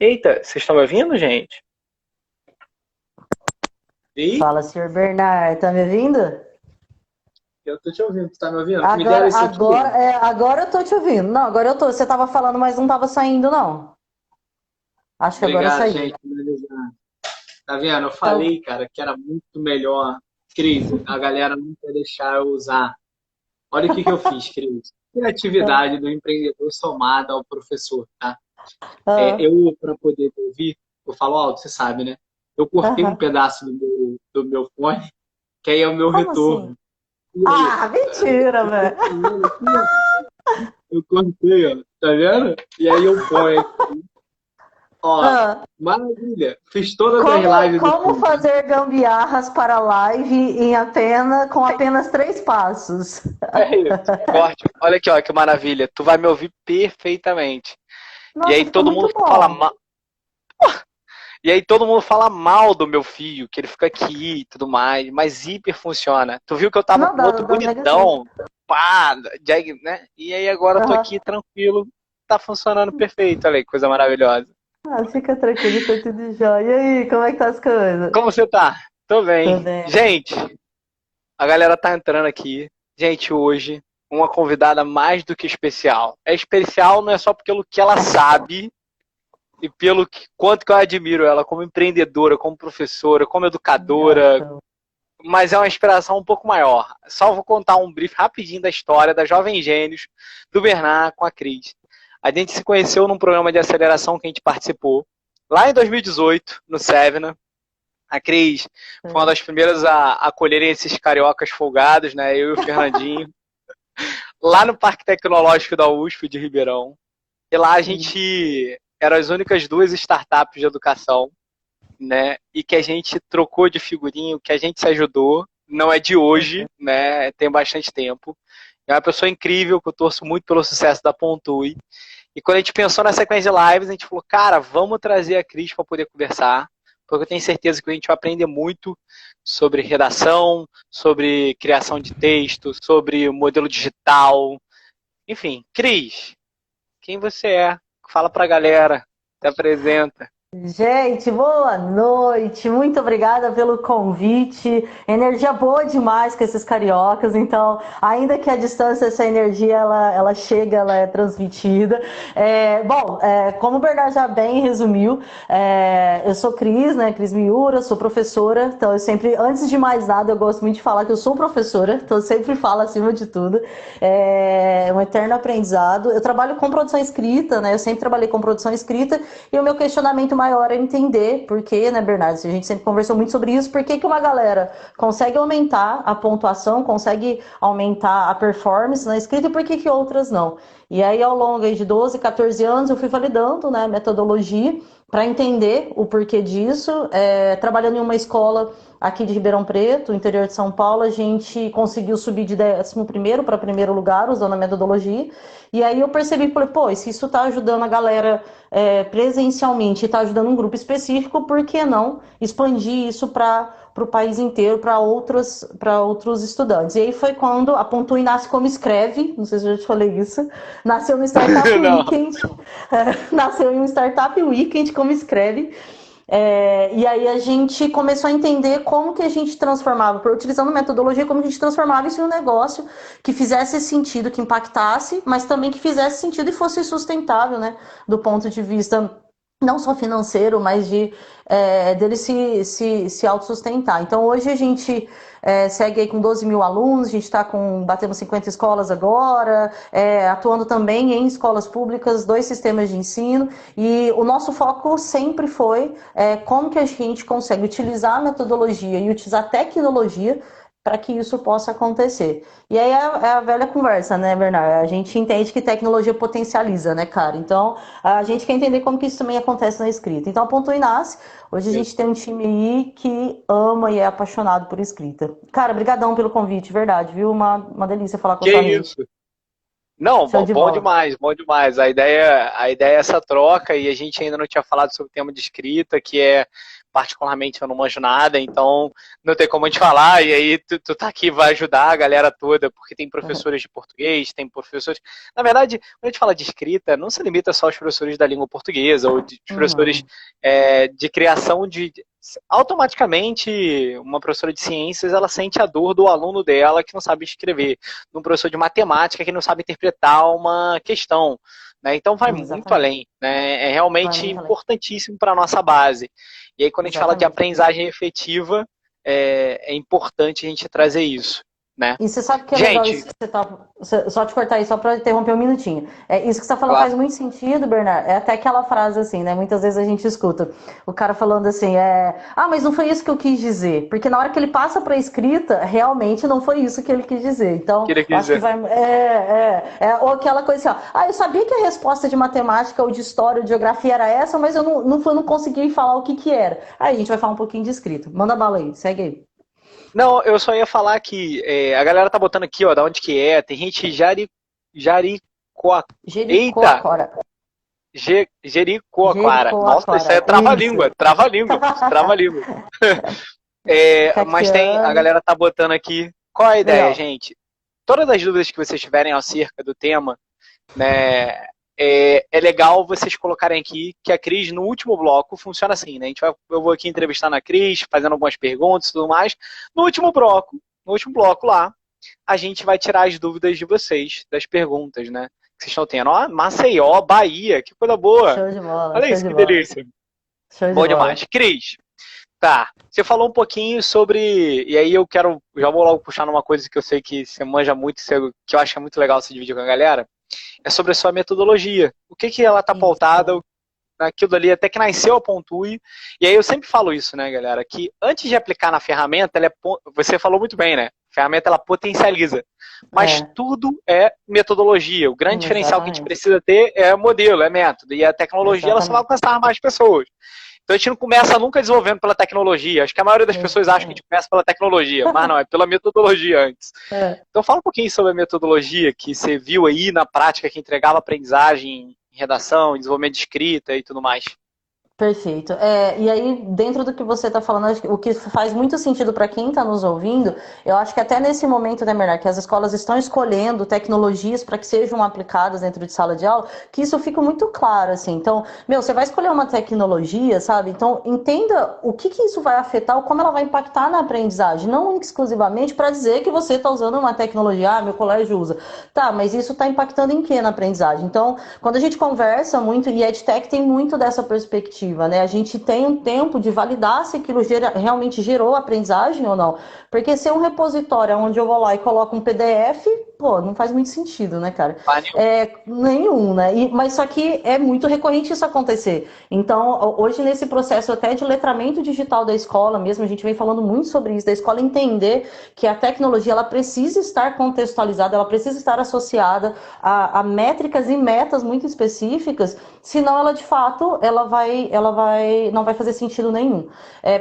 Eita, vocês estão me ouvindo, gente? E Fala, senhor Bernard, tá me ouvindo? eu tô te ouvindo, tu tá me ouvindo? Me deram Agora, isso aqui. agora, agora eu tô te ouvindo. Não, agora eu tô. Você tava falando, mas não tava saindo, não. Acho que agora Obrigado, saiu. gente. Por me avisar. Tá vendo? Eu Então, falei, cara, que era muito melhor. Cris, a galera não quer deixar eu usar. Olha o que que eu fiz, Cris. Criatividade do empreendedor somada ao professor, tá? ah, Eu, para poder te ouvir, eu falo alto, você sabe, né? Eu cortei um aham. pedaço do meu fone, que aí é o meu Como assim? retorno. E aí, Ah, mentira, eu tô velho. falando aqui, ó, eu cortei, ó, tá vendo? E aí eu ponho aqui. Ó, Ah, maravilha. Fiz todas as como, lives como assim. fazer gambiarras para live com apenas 3 passos? É isso. Corte. Olha aqui, ó, que maravilha. Tu vai me ouvir perfeitamente. E Nossa, aí ficou todo mundo muito fala bom. mal. E aí todo mundo fala mal do meu fio, que ele fica aqui e tudo mais, mas hiper funciona. Tu viu que eu tava Não com outro dá negativo. bonitão, pá, né? E aí agora eu tô Aham. aqui tranquilo, tá funcionando perfeito, olha aí, coisa maravilhosa. Ah, fica tranquilo, tá tudo jóia. E aí, como é que tá as coisas? Como você tá? Tô Tô bem. bem. Gente, a galera tá entrando aqui. Gente, hoje, uma convidada mais do que especial. É especial não é só pelo que ela sabe e pelo quanto que eu admiro ela como empreendedora, como professora, como educadora, Gratão. mas é uma inspiração um pouco maior. Só vou contar um brief rapidinho da história da Jovem Gênios, do Bernard com a Cris. A gente se conheceu num programa de aceleração que a gente participou, lá em 2018, no Sevena. A Cris foi uma das primeiras a acolherem esses cariocas folgados, né? Eu e o Fernandinho, lá no Parque Tecnológico da USP de Ribeirão. E lá a Sim. gente eram as únicas duas startups de educação, né? E que a gente trocou de figurinho, que a gente se ajudou. Não é de hoje, né? Tem bastante tempo. É uma pessoa incrível, que eu torço muito pelo sucesso da Pontui. E quando a gente pensou na sequência de lives, a gente falou, cara, vamos trazer a Cris para poder conversar, porque eu tenho certeza que a gente vai aprender muito sobre redação, sobre criação de texto, sobre modelo digital. Enfim, Cris, quem você é? Fala pra galera, se apresenta. Gente, boa noite. Muito obrigada pelo convite. Energia boa demais com esses cariocas. Então, ainda que a distância, essa energia ela chega, ela é transmitida. Como o Bernard já bem resumiu, eu sou Cris, né? Cris Miura, sou professora. Então, eu sempre, antes de mais nada, eu gosto muito de falar que eu sou professora. Então, eu sempre falo acima de tudo. É um eterno aprendizado. Eu trabalho com produção escrita, né? Eu sempre trabalhei com produção escrita. E o meu questionamento maior é entender por que, né, Bernardo? A gente sempre conversou muito sobre isso, por que que uma galera consegue aumentar a pontuação, consegue aumentar a performance na escrita e por que que outras não? E aí, ao longo de 12, 14 anos, eu fui validando, né, a metodologia para entender o porquê disso. Trabalhando em uma escola aqui de Ribeirão Preto, interior de São Paulo, a gente conseguiu subir de 11º para primeiro lugar usando a metodologia. E aí eu percebi, falei, pô, se isso está ajudando a galera presencialmente e está ajudando um grupo específico, por que não expandir isso para o país inteiro, para outros estudantes? E aí foi quando a Pontui nasce como escreve, não sei se eu já te falei isso, nasceu no Startup Não. Weekend, nasceu em um Startup Weekend como escreve. E aí a gente começou a entender como que a gente transformava, utilizando metodologia, como que a gente transformava isso em um negócio que fizesse sentido, que impactasse, mas também que fizesse sentido e fosse sustentável, né? Do ponto de vista não só financeiro, mas dele se autossustentar. Então hoje a gente segue aí com 12 mil alunos, a gente está batendo 50 escolas agora, atuando também em escolas públicas, 2 sistemas de ensino, e o nosso foco sempre foi como que a gente consegue utilizar a metodologia e utilizar a tecnologia para que isso possa acontecer. E aí é a velha conversa, né, Bernardo? A gente entende que tecnologia potencializa, né, cara? Então, a gente quer entender como que isso também acontece na escrita. Então, a Ponto Inácio, hoje a gente tem um time aí que ama e é apaixonado por escrita. Cara, brigadão pelo convite, verdade, viu? Uma delícia falar com a Que sua rede. isso? Não, Show bom, de bom bola. demais, bom demais. A ideia é essa troca e a gente ainda não tinha falado sobre o tema de escrita, que é particularmente eu não manjo nada, então não tem como a gente falar, e aí tu tá aqui, vai ajudar a galera toda, porque tem professores de português, tem professores... Na verdade, quando a gente fala de escrita, não se limita só aos professores da língua portuguesa, ou de professores de criação de... Automaticamente, uma professora de ciências, ela sente a dor do aluno dela que não sabe escrever, de um professor de matemática que não sabe interpretar uma questão, né? Então vai muito além, né? É realmente importantíssimo para a nossa base. E aí, quando a gente fala de aprendizagem efetiva, é importante a gente trazer isso, né? E você sabe que é legal isso que você tá... Só te cortar aí, só para interromper um minutinho. Isso que você tá falando faz muito sentido, Bernardo. É até aquela frase assim, né? Muitas vezes a gente escuta o cara falando assim, mas não foi isso que eu quis dizer. Porque na hora que ele passa para escrita, realmente não foi isso que ele quis dizer. Então, acho que vai... Ou aquela coisa assim, eu sabia que a resposta de matemática ou de história ou de geografia era essa, mas eu não consegui falar o que era. Aí a gente vai falar um pouquinho de escrita. Manda bala aí, segue aí. Não, eu só ia falar que a galera tá botando aqui, ó, da onde que é. Tem gente Jericoacoara. Jericoacoara. Nossa, isso é trava-língua. Trava-língua. Mas a galera tá botando aqui. Qual a ideia, gente? Todas as dúvidas que vocês tiverem acerca do tema, né, é legal vocês colocarem aqui que a Cris, no último bloco, funciona assim, né? Eu vou aqui entrevistando a Cris, fazendo algumas perguntas e tudo mais. No último bloco lá, a gente vai tirar as dúvidas de vocês, das perguntas, né? Que vocês estão tendo. Ó, Maceió, Bahia, que coisa boa. Show de bola. Olha isso, que delícia. Bom demais. Cris, tá. Você falou um pouquinho sobre... E aí já vou logo puxar numa coisa que eu sei que você manja muito, que eu acho que é muito legal você dividir com a galera. É sobre a sua metodologia. O que ela está pautada, aquilo ali, até que nasceu a Pontui. E aí eu sempre falo isso, né, galera, que antes de aplicar na ferramenta, você falou muito bem, né? A ferramenta, ela potencializa. Mas tudo é metodologia. O grande diferencial que a gente precisa ter é modelo, é método. E a tecnologia, ela só vai alcançar mais pessoas. Então a gente não começa nunca desenvolvendo pela tecnologia. Acho que a maioria das pessoas acha que a gente começa pela tecnologia, mas não, é pela metodologia antes. Então fala um pouquinho sobre a metodologia que você viu aí na prática, que entregava aprendizagem em redação, em desenvolvimento de escrita e tudo mais. Perfeito. E aí, dentro do que você está falando, o que faz muito sentido para quem está nos ouvindo, eu acho que até nesse momento, né, Bernardo, que as escolas estão escolhendo tecnologias para que sejam aplicadas dentro de sala de aula, que isso fica muito claro, assim. Então, você vai escolher uma tecnologia, sabe? Então, entenda o que isso vai afetar, ou como ela vai impactar na aprendizagem, não exclusivamente para dizer que você está usando uma tecnologia, meu colégio usa. Tá, mas isso está impactando em quê na aprendizagem? Então, quando a gente conversa muito, e a EdTech tem muito dessa perspectiva, né? A gente tem um tempo de validar se aquilo realmente gerou aprendizagem ou não. Porque se é um repositório onde eu vou lá e coloco um PDF, não faz muito sentido, né, cara? Nenhum, né? Mas só que é muito recorrente isso acontecer. Então, hoje nesse processo até de letramento digital da escola mesmo, a gente vem falando muito sobre isso, da escola entender que a tecnologia, ela precisa estar contextualizada, ela precisa estar associada a métricas e metas muito específicas, senão ela, de fato, não vai fazer sentido nenhum.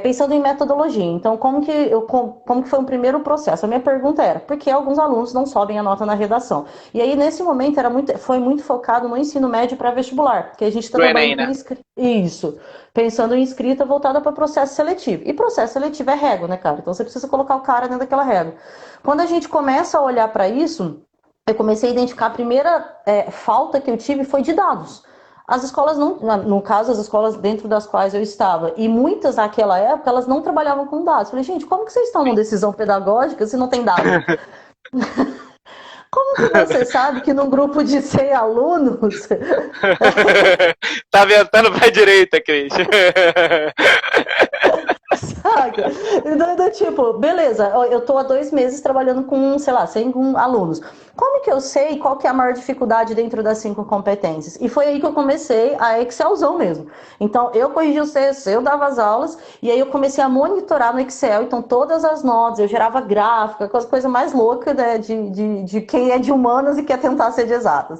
Pensando em metodologia, então, como que foi o primeiro processo? A minha pergunta era, por que alguns alunos não sobem a nota na redação? E aí, nesse momento, foi muito focado no ensino médio para vestibular, porque a gente está trabalhando isso, pensando em escrita voltada para processo seletivo. E processo seletivo é régua, né, cara? Então, você precisa colocar o cara dentro daquela régua. Quando a gente começa a olhar para isso, eu comecei a identificar a primeira falta que eu tive foi de dados. As escolas no caso, as escolas dentro das quais eu estava, e muitas naquela época, elas não trabalhavam com dados. Falei, gente, como que vocês estão numa decisão pedagógica se não tem dados? Como que você sabe que num grupo de 100 alunos... Tá ventando pra direita, Cris. Saca? Então, tipo, beleza, eu tô há 2 meses trabalhando com, sei lá, 100 alunos. Como que eu sei qual que é a maior dificuldade dentro das 5 competências? E foi aí que eu comecei a Excelzão mesmo. Então, eu corrigi os textos, eu dava as aulas, e aí eu comecei a monitorar no Excel, então todas as notas, eu gerava gráfica, coisa mais louca, né, de quem é de humanas e quer tentar ser de exatas.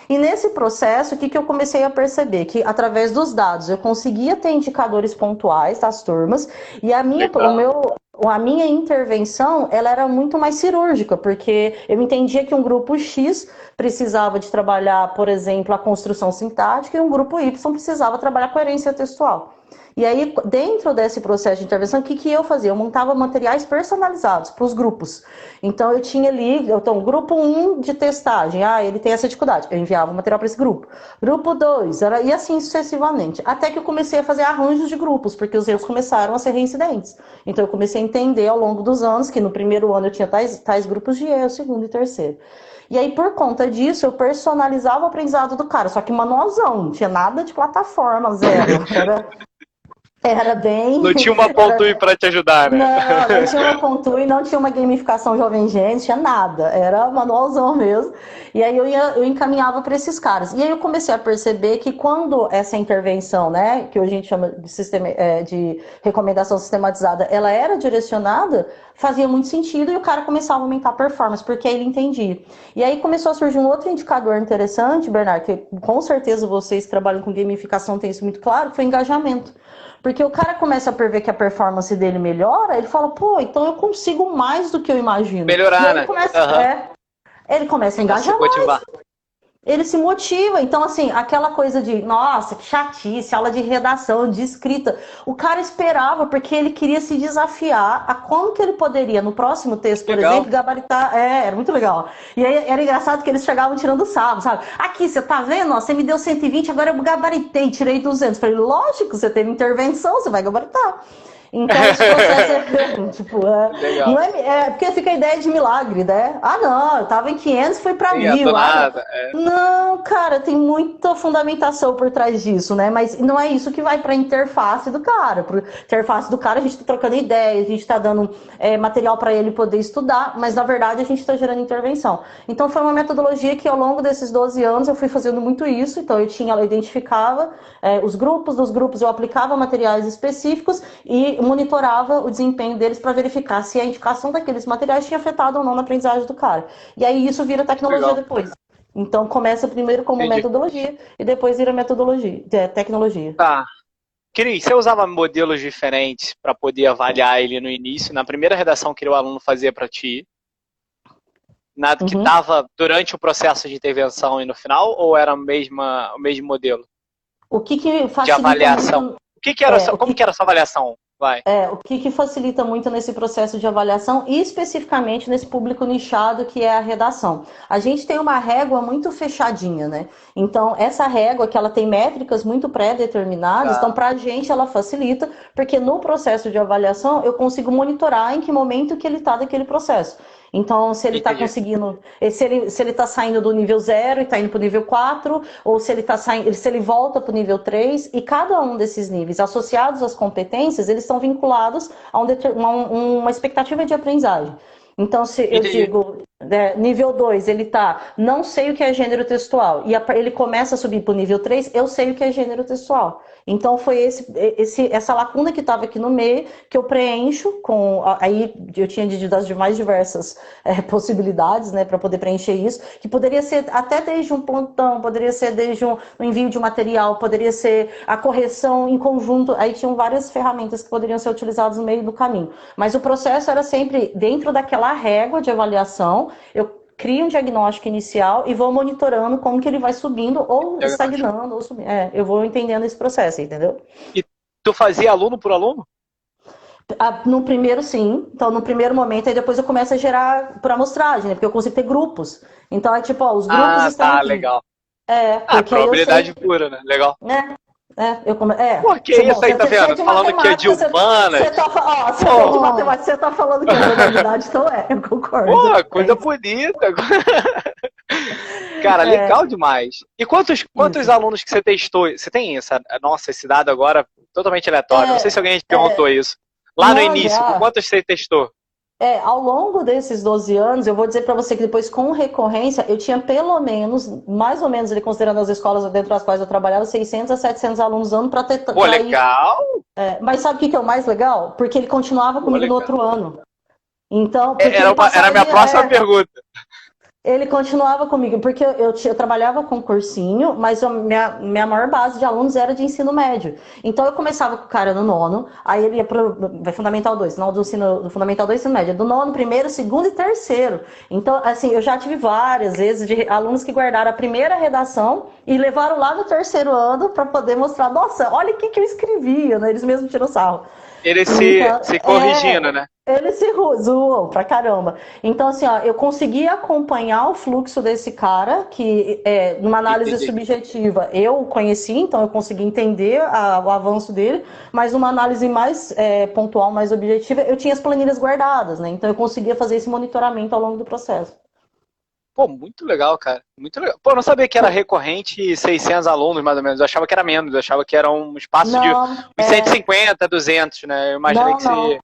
E nesse processo, o que eu comecei a perceber? Que através dos dados eu conseguia ter indicadores pontuais das turmas, e a minha intervenção, ela era muito mais cirúrgica, porque eu entendia que um grupo X precisava de trabalhar, por exemplo, a construção sintática, e um grupo Y precisava trabalhar a coerência textual. E aí, dentro desse processo de intervenção, o que eu fazia? Eu montava materiais personalizados para os grupos. Então, eu tinha ali, então, grupo 1 de testagem, ele tem essa dificuldade. Eu enviava o material para esse grupo. Grupo 2, e assim sucessivamente. Até que eu comecei a fazer arranjos de grupos, porque os erros começaram a ser reincidentes. Então, eu comecei a entender ao longo dos anos que no primeiro ano eu tinha tais grupos de erro, segundo e terceiro. E aí, por conta disso, eu personalizava o aprendizado do cara, só que manualzão, não tinha nada de plataforma, zero. Era bem... Não tinha uma Pontui para te ajudar, né? Não tinha uma Pontui, não tinha uma gamificação Jovem Gênio, não tinha nada. Era manualzão mesmo. E aí eu encaminhava para esses caras. E aí eu comecei a perceber que quando essa intervenção, né, que hoje a gente chama de recomendação sistematizada, ela era direcionada, fazia muito sentido e o cara começava a aumentar a performance, porque aí ele entendia. E aí começou a surgir um outro indicador interessante, Bernardo, que com certeza vocês que trabalham com gamificação têm isso muito claro, que foi engajamento. Porque o cara começa a perceber que a performance dele melhora, ele fala, pô, então eu consigo mais do que eu imagino. Melhorar, né? Ele começa a engajar mais. Ele se motiva. Então, assim, aquela coisa de, nossa, que chatice, aula de redação, de escrita. O cara esperava, porque ele queria se desafiar a como que ele poderia, no próximo texto, por exemplo, gabaritar. Era muito legal. E aí era engraçado que eles chegavam tirando sarro, sabe? Aqui, você tá vendo? Ó, você me deu 120, agora eu gabaritei, tirei 200. Falei, lógico, você teve intervenção, você vai gabaritar. Então, esse processo não porque fica a ideia de milagre, né? Não, eu tava em 500 e fui pra 1000. Não, cara, tem muita fundamentação por trás disso, né? Mas não é isso que vai pra interface do cara. Pra interface do cara, a gente tá trocando ideias, a gente tá dando material para ele poder estudar, mas na verdade a gente tá gerando intervenção. Então, foi uma metodologia que ao longo desses 12 anos eu fui fazendo muito isso. Então, eu identificava os grupos, dos grupos eu aplicava materiais específicos e monitorava o desempenho deles para verificar se a indicação daqueles materiais tinha afetado ou não na aprendizagem do cara. E aí isso vira tecnologia depois. Então começa primeiro como metodologia e depois vira tecnologia. Tá. Cris, você usava modelos diferentes para poder avaliar ele no início, na primeira redação que o aluno fazia para ti? Nada que estava durante o processo de intervenção e no final, ou era o mesmo modelo? O que facilita de avaliação? Muito... Como que era a sua avaliação? Vai. O que facilita muito nesse processo de avaliação e especificamente nesse público nichado que é a redação. A gente tem uma régua muito fechadinha, né? Então, essa régua que ela tem métricas muito pré-determinadas, então pra gente ela facilita, porque no processo de avaliação eu consigo monitorar em que momento que ele está daquele processo. Então, se ele está conseguindo, se ele está saindo do nível 0 e está indo para o nível 4, ou se ele volta para o nível 3, e cada um desses níveis associados às competências, eles estão vinculados a uma expectativa de aprendizagem. Então, se eu digo, nível 2, ele tá, não sei o que é gênero textual, e ele começa a subir para o nível 3, eu sei o que é gênero textual. Então, foi essa lacuna que estava aqui no meio, que eu preencho com... Aí, eu tinha das mais diversas possibilidades, né, para poder preencher isso, que poderia ser até desde um pontão, poderia ser desde um envio de material, poderia ser a correção em conjunto, aí tinham várias ferramentas que poderiam ser utilizadas no meio do caminho. Mas o processo era sempre dentro daquela régua de avaliação, eu crio um diagnóstico inicial e vou monitorando como que ele vai subindo ou estagnando, ou subindo. Eu vou entendendo esse processo, entendeu? E tu fazia aluno por aluno? No primeiro, sim. Então, no primeiro momento, aí depois eu começo a gerar por amostragem, né? Porque eu consigo ter grupos. Então, é tipo, os grupos estão aqui. Legal. Probabilidade pura, né? Legal. Por que isso aí, tá vendo? Falando que é de humanas. Você é de matemática, você tá falando que é probabilidade, então eu concordo. Pô, coisa bonita. Cara, legal demais. E quantos alunos que você testou? Você tem esse dado agora totalmente aleatório. Não sei se alguém te perguntou isso. Lá no início, quantos você testou? Ao longo desses 12 anos, eu vou dizer para você que depois, com recorrência, eu tinha pelo menos, mais ou menos, considerando as escolas dentro das quais eu trabalhava, 600 a 700 alunos ano para ter... Pô, legal! Mas sabe o que é o mais legal? Porque ele continuava comigo no outro ano. Então, era a minha próxima pergunta. Ele continuava comigo, porque eu trabalhava com cursinho, mas minha maior base de alunos era de ensino médio. Então eu começava com o cara no nono, aí ele ia pro Fundamental 2, não do Fundamental 2 ensino médio, do nono, primeiro, segundo e terceiro. Então, assim, eu já tive várias vezes de alunos que guardaram a primeira redação e levaram lá no terceiro ano para poder mostrar, nossa, olha o que eu escrevia, né? Eles mesmos tiram sarro. Ele Então, se corrigindo, né? ele se zoou pra caramba. Então, assim, ó, eu consegui acompanhar o fluxo desse cara, que numa análise Entendi. subjetiva eu conheci, então eu consegui entender o avanço dele, mas numa análise mais pontual, mais objetiva, eu tinha as planilhas guardadas, né? Então eu conseguia fazer esse monitoramento ao longo do processo. Pô, muito legal, cara. Muito legal. Pô, eu não sabia que era recorrente 600 alunos, mais ou menos. Eu achava que era menos. Eu achava que era um espaço de Não, uns 150, 200, né? Eu imaginei não, que não. você...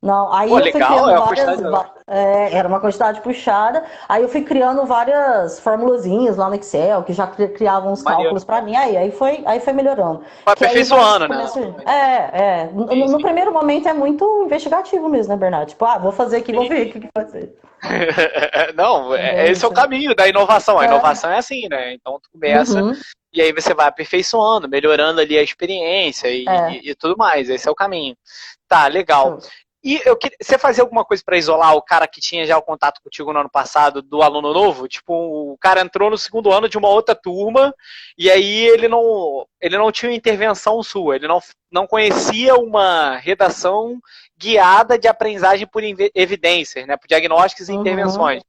Não, aí Pô, eu fui legal, criando é uma várias. quantidade legal. Era uma quantidade puxada. Aí eu fui criando várias formulazinhas lá no Excel, que já criavam uns Maneiro. cálculos para mim. Aí foi melhorando. Foi Que aí vai aperfeiçoando, né? começa. Sim, No sim. primeiro momento é muito investigativo mesmo, né, Bernardo? Tipo, vou fazer aqui, vou Sim. ver o que vai ser. Não, É esse é o isso. caminho da inovação. A É. inovação é assim, né? Então tu começa Uhum, e aí você vai aperfeiçoando, melhorando ali a experiência é. e tudo mais. Esse é o caminho. Tá, legal. Show. E você fazia alguma coisa para isolar o cara que tinha já o contato contigo no ano passado do aluno novo? Tipo, o cara entrou no segundo ano de uma outra turma e aí ele não tinha intervenção sua, ele não conhecia uma redação guiada de aprendizagem por evidências, né, por diagnósticos e Uhum, intervenções.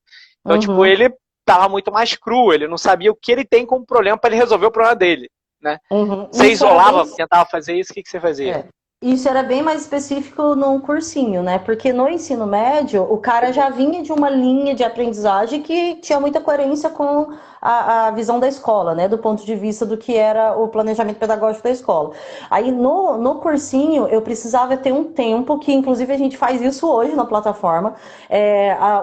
Então, tipo, uhum, ele estava muito mais cru, ele não sabia o que ele tem como problema para ele resolver o problema dele, né? uhum. Você isolava, tentava fazer isso, o que você fazia? É. Isso era bem mais específico num cursinho, né? Porque no ensino médio, o cara já vinha de uma linha de aprendizagem que tinha muita coerência com a visão da escola, né? Do ponto de vista do que era o planejamento pedagógico da escola. Aí no cursinho, eu precisava ter um tempo, que inclusive a gente faz isso hoje na plataforma.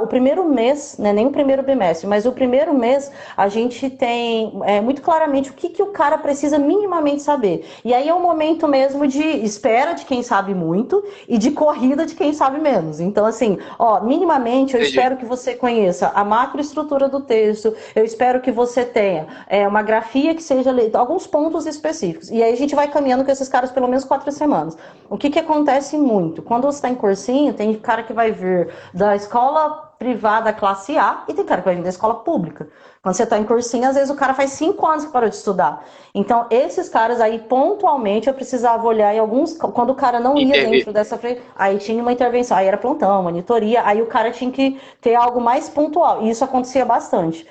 O primeiro mês, né? Nem o primeiro bimestre, mas o primeiro mês, a gente tem muito claramente o que o cara precisa minimamente saber. E aí é o momento mesmo de espera de quem sabe muito e de corrida de quem sabe menos. Então, assim, minimamente eu Entendi. espero que você conheça a macroestrutura do texto, eu espero que você tenha uma grafia que seja leita, alguns pontos específicos. E aí a gente vai caminhando com esses caras pelo menos 4 semanas. O que acontece muito? Quando você está em cursinho, tem cara que vai vir da escola privada classe A e tem cara que vai vir da escola pública. Quando você está em cursinho, às vezes o cara faz 5 anos que parou de estudar. Então, esses caras aí, pontualmente, eu precisava olhar em alguns. Quando o cara não ia Intervir. dentro dessa frente, aí tinha uma intervenção, aí era plantão, monitoria, aí o cara tinha que ter algo mais pontual. E isso acontecia bastante.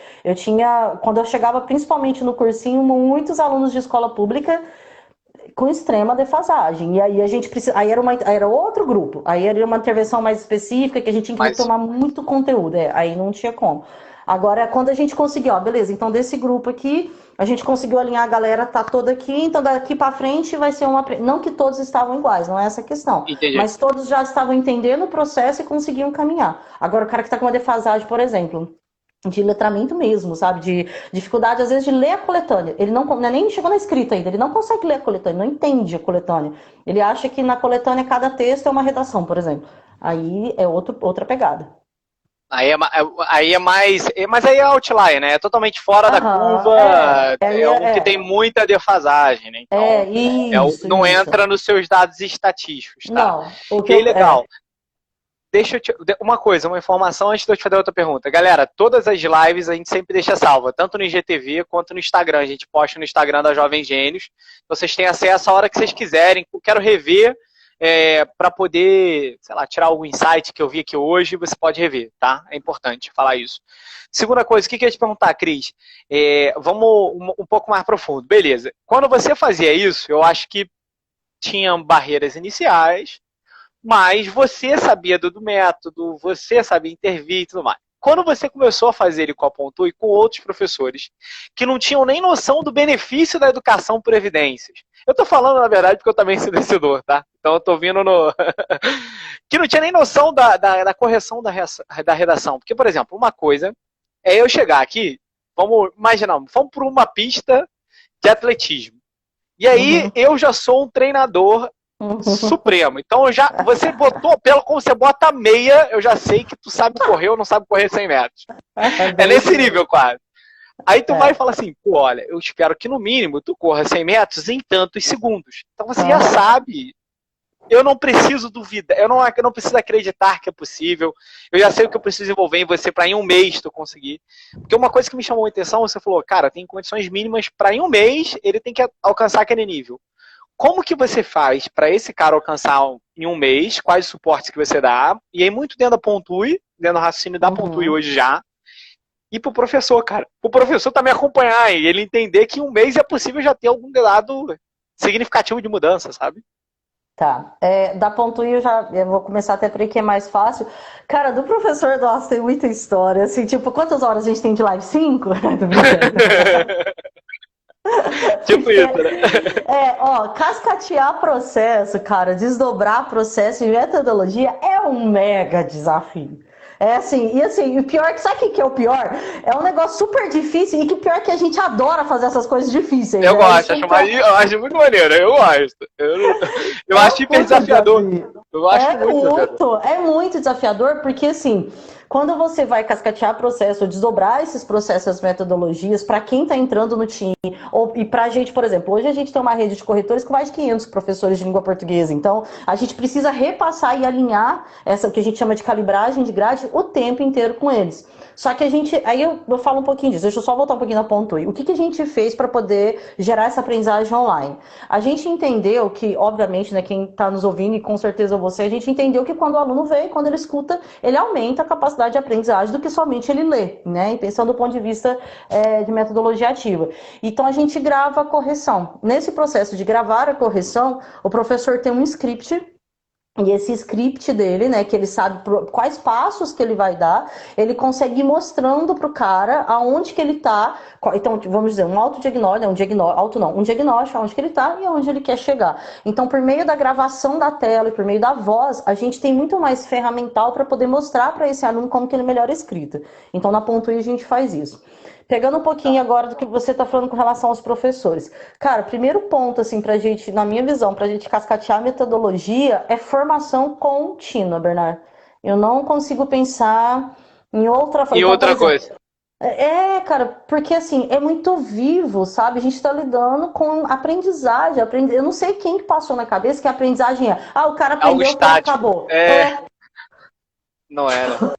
Quando eu chegava principalmente no cursinho, muitos alunos de escola pública com extrema defasagem. E aí a gente precisa. Era outro grupo. Aí era uma intervenção mais específica que a gente tinha que Mas retomar muito conteúdo. Aí não tinha como. Agora, quando a gente conseguiu, beleza, então desse grupo aqui, a gente conseguiu alinhar a galera, tá toda aqui, então daqui para frente vai ser uma. Não que todos estavam iguais, não é essa a questão. entendi. Mas todos já estavam entendendo o processo e conseguiam caminhar. Agora, o cara que está com uma defasagem, por exemplo, de letramento mesmo, sabe? De dificuldade, às vezes, de ler a coletânea. Ele não, nem chegou na escrita ainda, ele não consegue ler a coletânea, não entende a coletânea. Ele acha que na coletânea cada texto é uma redação, por exemplo. Aí é outra pegada. Aí é mais. Mas aí é outlier, né? É totalmente fora da Aham, curva, aí é um que tem muita defasagem, né? Então, não isso. entra nos seus dados estatísticos, tá? Não, o que E aí, eu. legal. Uma coisa, uma informação antes de eu te fazer outra pergunta. Galera, todas as lives a gente sempre deixa salva, tanto no IGTV quanto no Instagram. A gente posta no Instagram da Jovens Gênios. Vocês têm acesso a hora que vocês quiserem. Eu quero rever para poder, sei lá, tirar algum insight que eu vi aqui hoje, você pode rever, tá? É importante falar isso. Segunda coisa, o que eu ia te perguntar, Cris? Vamos um pouco mais profundo. Beleza. Quando você fazia isso, eu acho que tinham barreiras iniciais, mas você sabia do método, você sabia intervir e tudo mais. Quando você começou a fazer ele com a Ponto e com outros professores que não tinham nem noção do benefício da educação por evidências. Eu tô falando, na verdade, porque eu também sou decidor, tá? Então eu tô vindo no... que não tinha nem noção da correção da redação. Porque, por exemplo, uma coisa é eu chegar aqui, vamos imaginar, vamos por uma pista de atletismo. E aí Uhum, eu já sou um treinador supremo. Então você botou, pelo como você bota meia, eu já sei que tu sabe correr ou não sabe correr 100 metros. É nesse nível quase. Aí tu vai e fala assim, pô, olha, eu espero que no mínimo tu corra 100 metros em tantos segundos. Então você já sabe. Eu não preciso duvidar, eu não preciso acreditar que é possível. Eu já sei o que eu preciso envolver em você para em um mês tu conseguir. Porque uma coisa que me chamou a atenção, você falou, cara, tem condições mínimas para em um mês ele tem que alcançar aquele nível. Como que você faz para esse cara alcançar em um mês? Quais os suportes que você dá? E aí muito dentro da Pontui, dentro do raciocínio da Pontui hoje já. E pro professor, cara. Pro professor também acompanhar e ele entender que em um mês é possível já ter algum lado significativo de mudança, sabe? Tá. Da Pontuí eu vou começar até por aí que é mais fácil. Cara, do professor, nossa, tem muita história. Assim, tipo, quantas horas a gente tem de live? 5? Tô brincando. Tipo isso, né? Cascatear processo, cara, desdobrar processo e metodologia é um mega desafio. É assim, e assim, o pior, sabe o que é o pior? É um negócio super difícil e que pior que a gente adora fazer essas coisas difíceis. Eu gosto, eu acho muito maneiro, eu gosto. Eu acho hiper desafiador. Eu acho muito desafiador. É muito desafiador, porque assim, quando você vai cascatear processo, desdobrar esses processos, as metodologias, para quem está entrando no time, e para a gente, por exemplo, hoje a gente tem uma rede de corretores com mais de 500 professores de língua portuguesa, então a gente precisa repassar e alinhar essa que a gente chama de calibragem de grade o tempo inteiro com eles. Só que aí eu falo um pouquinho disso, deixa eu só voltar um pouquinho na ponto aí. O que a gente fez para poder gerar essa aprendizagem online? A gente entendeu que, obviamente, né, quem está nos ouvindo, e com certeza você, a gente entendeu que quando o aluno vem, quando ele escuta, ele aumenta a capacidade de aprendizagem do que somente ele lê, né? E pensando do ponto de vista de metodologia ativa. Então a gente grava a correção. Nesse processo de gravar a correção, o professor tem um script. E esse script dele, né, que ele sabe quais passos que ele vai dar, ele consegue ir mostrando pro cara aonde que ele tá. Então, vamos dizer, um autodiagnóstico, um diagnóstico, aonde que ele tá e aonde ele quer chegar. Então, por meio da gravação da tela e por meio da voz, a gente tem muito mais ferramental para poder mostrar para esse aluno como que ele melhora a escrita. Então, na Pontui a gente faz isso. Pegando um pouquinho agora do que você está falando com relação aos professores. Cara, primeiro ponto, assim, pra gente, na minha visão, pra gente cascatear a metodologia é formação contínua, Bernardo. Eu não consigo pensar em outra... E então, outra coisa. Cara, porque assim, é muito vivo, sabe? A gente tá lidando com aprendizagem. Eu não sei quem que passou na cabeça que a aprendizagem o cara aprendeu e acabou. Não é, né?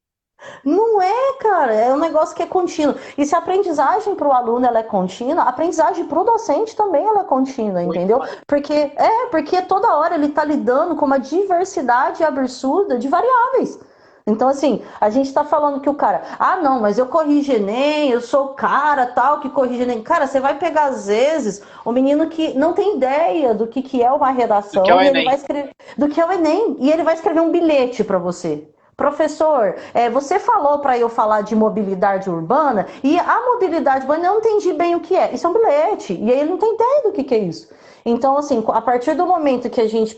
Não é, cara, é um negócio que é contínuo. E se a aprendizagem para o aluno ela é contínua, a aprendizagem para o docente também ela é contínua, entendeu? Porque toda hora ele está lidando com uma diversidade absurda de variáveis. Então, assim, a gente tá falando que o cara, não, mas eu corrijo Enem, eu sou o cara tal que corrige Enem. Cara, você vai pegar, às vezes, o menino que não tem ideia do que é uma redação, do que é o e Enem. ele vai escrever, do que é o Enem, e ele vai escrever um bilhete para você. Professor, você falou para eu falar de mobilidade urbana e a mobilidade urbana eu não entendi bem o que é. Isso é um bilhete. E aí ele não tem ideia do que é isso. Então, assim, a partir do momento que a gente,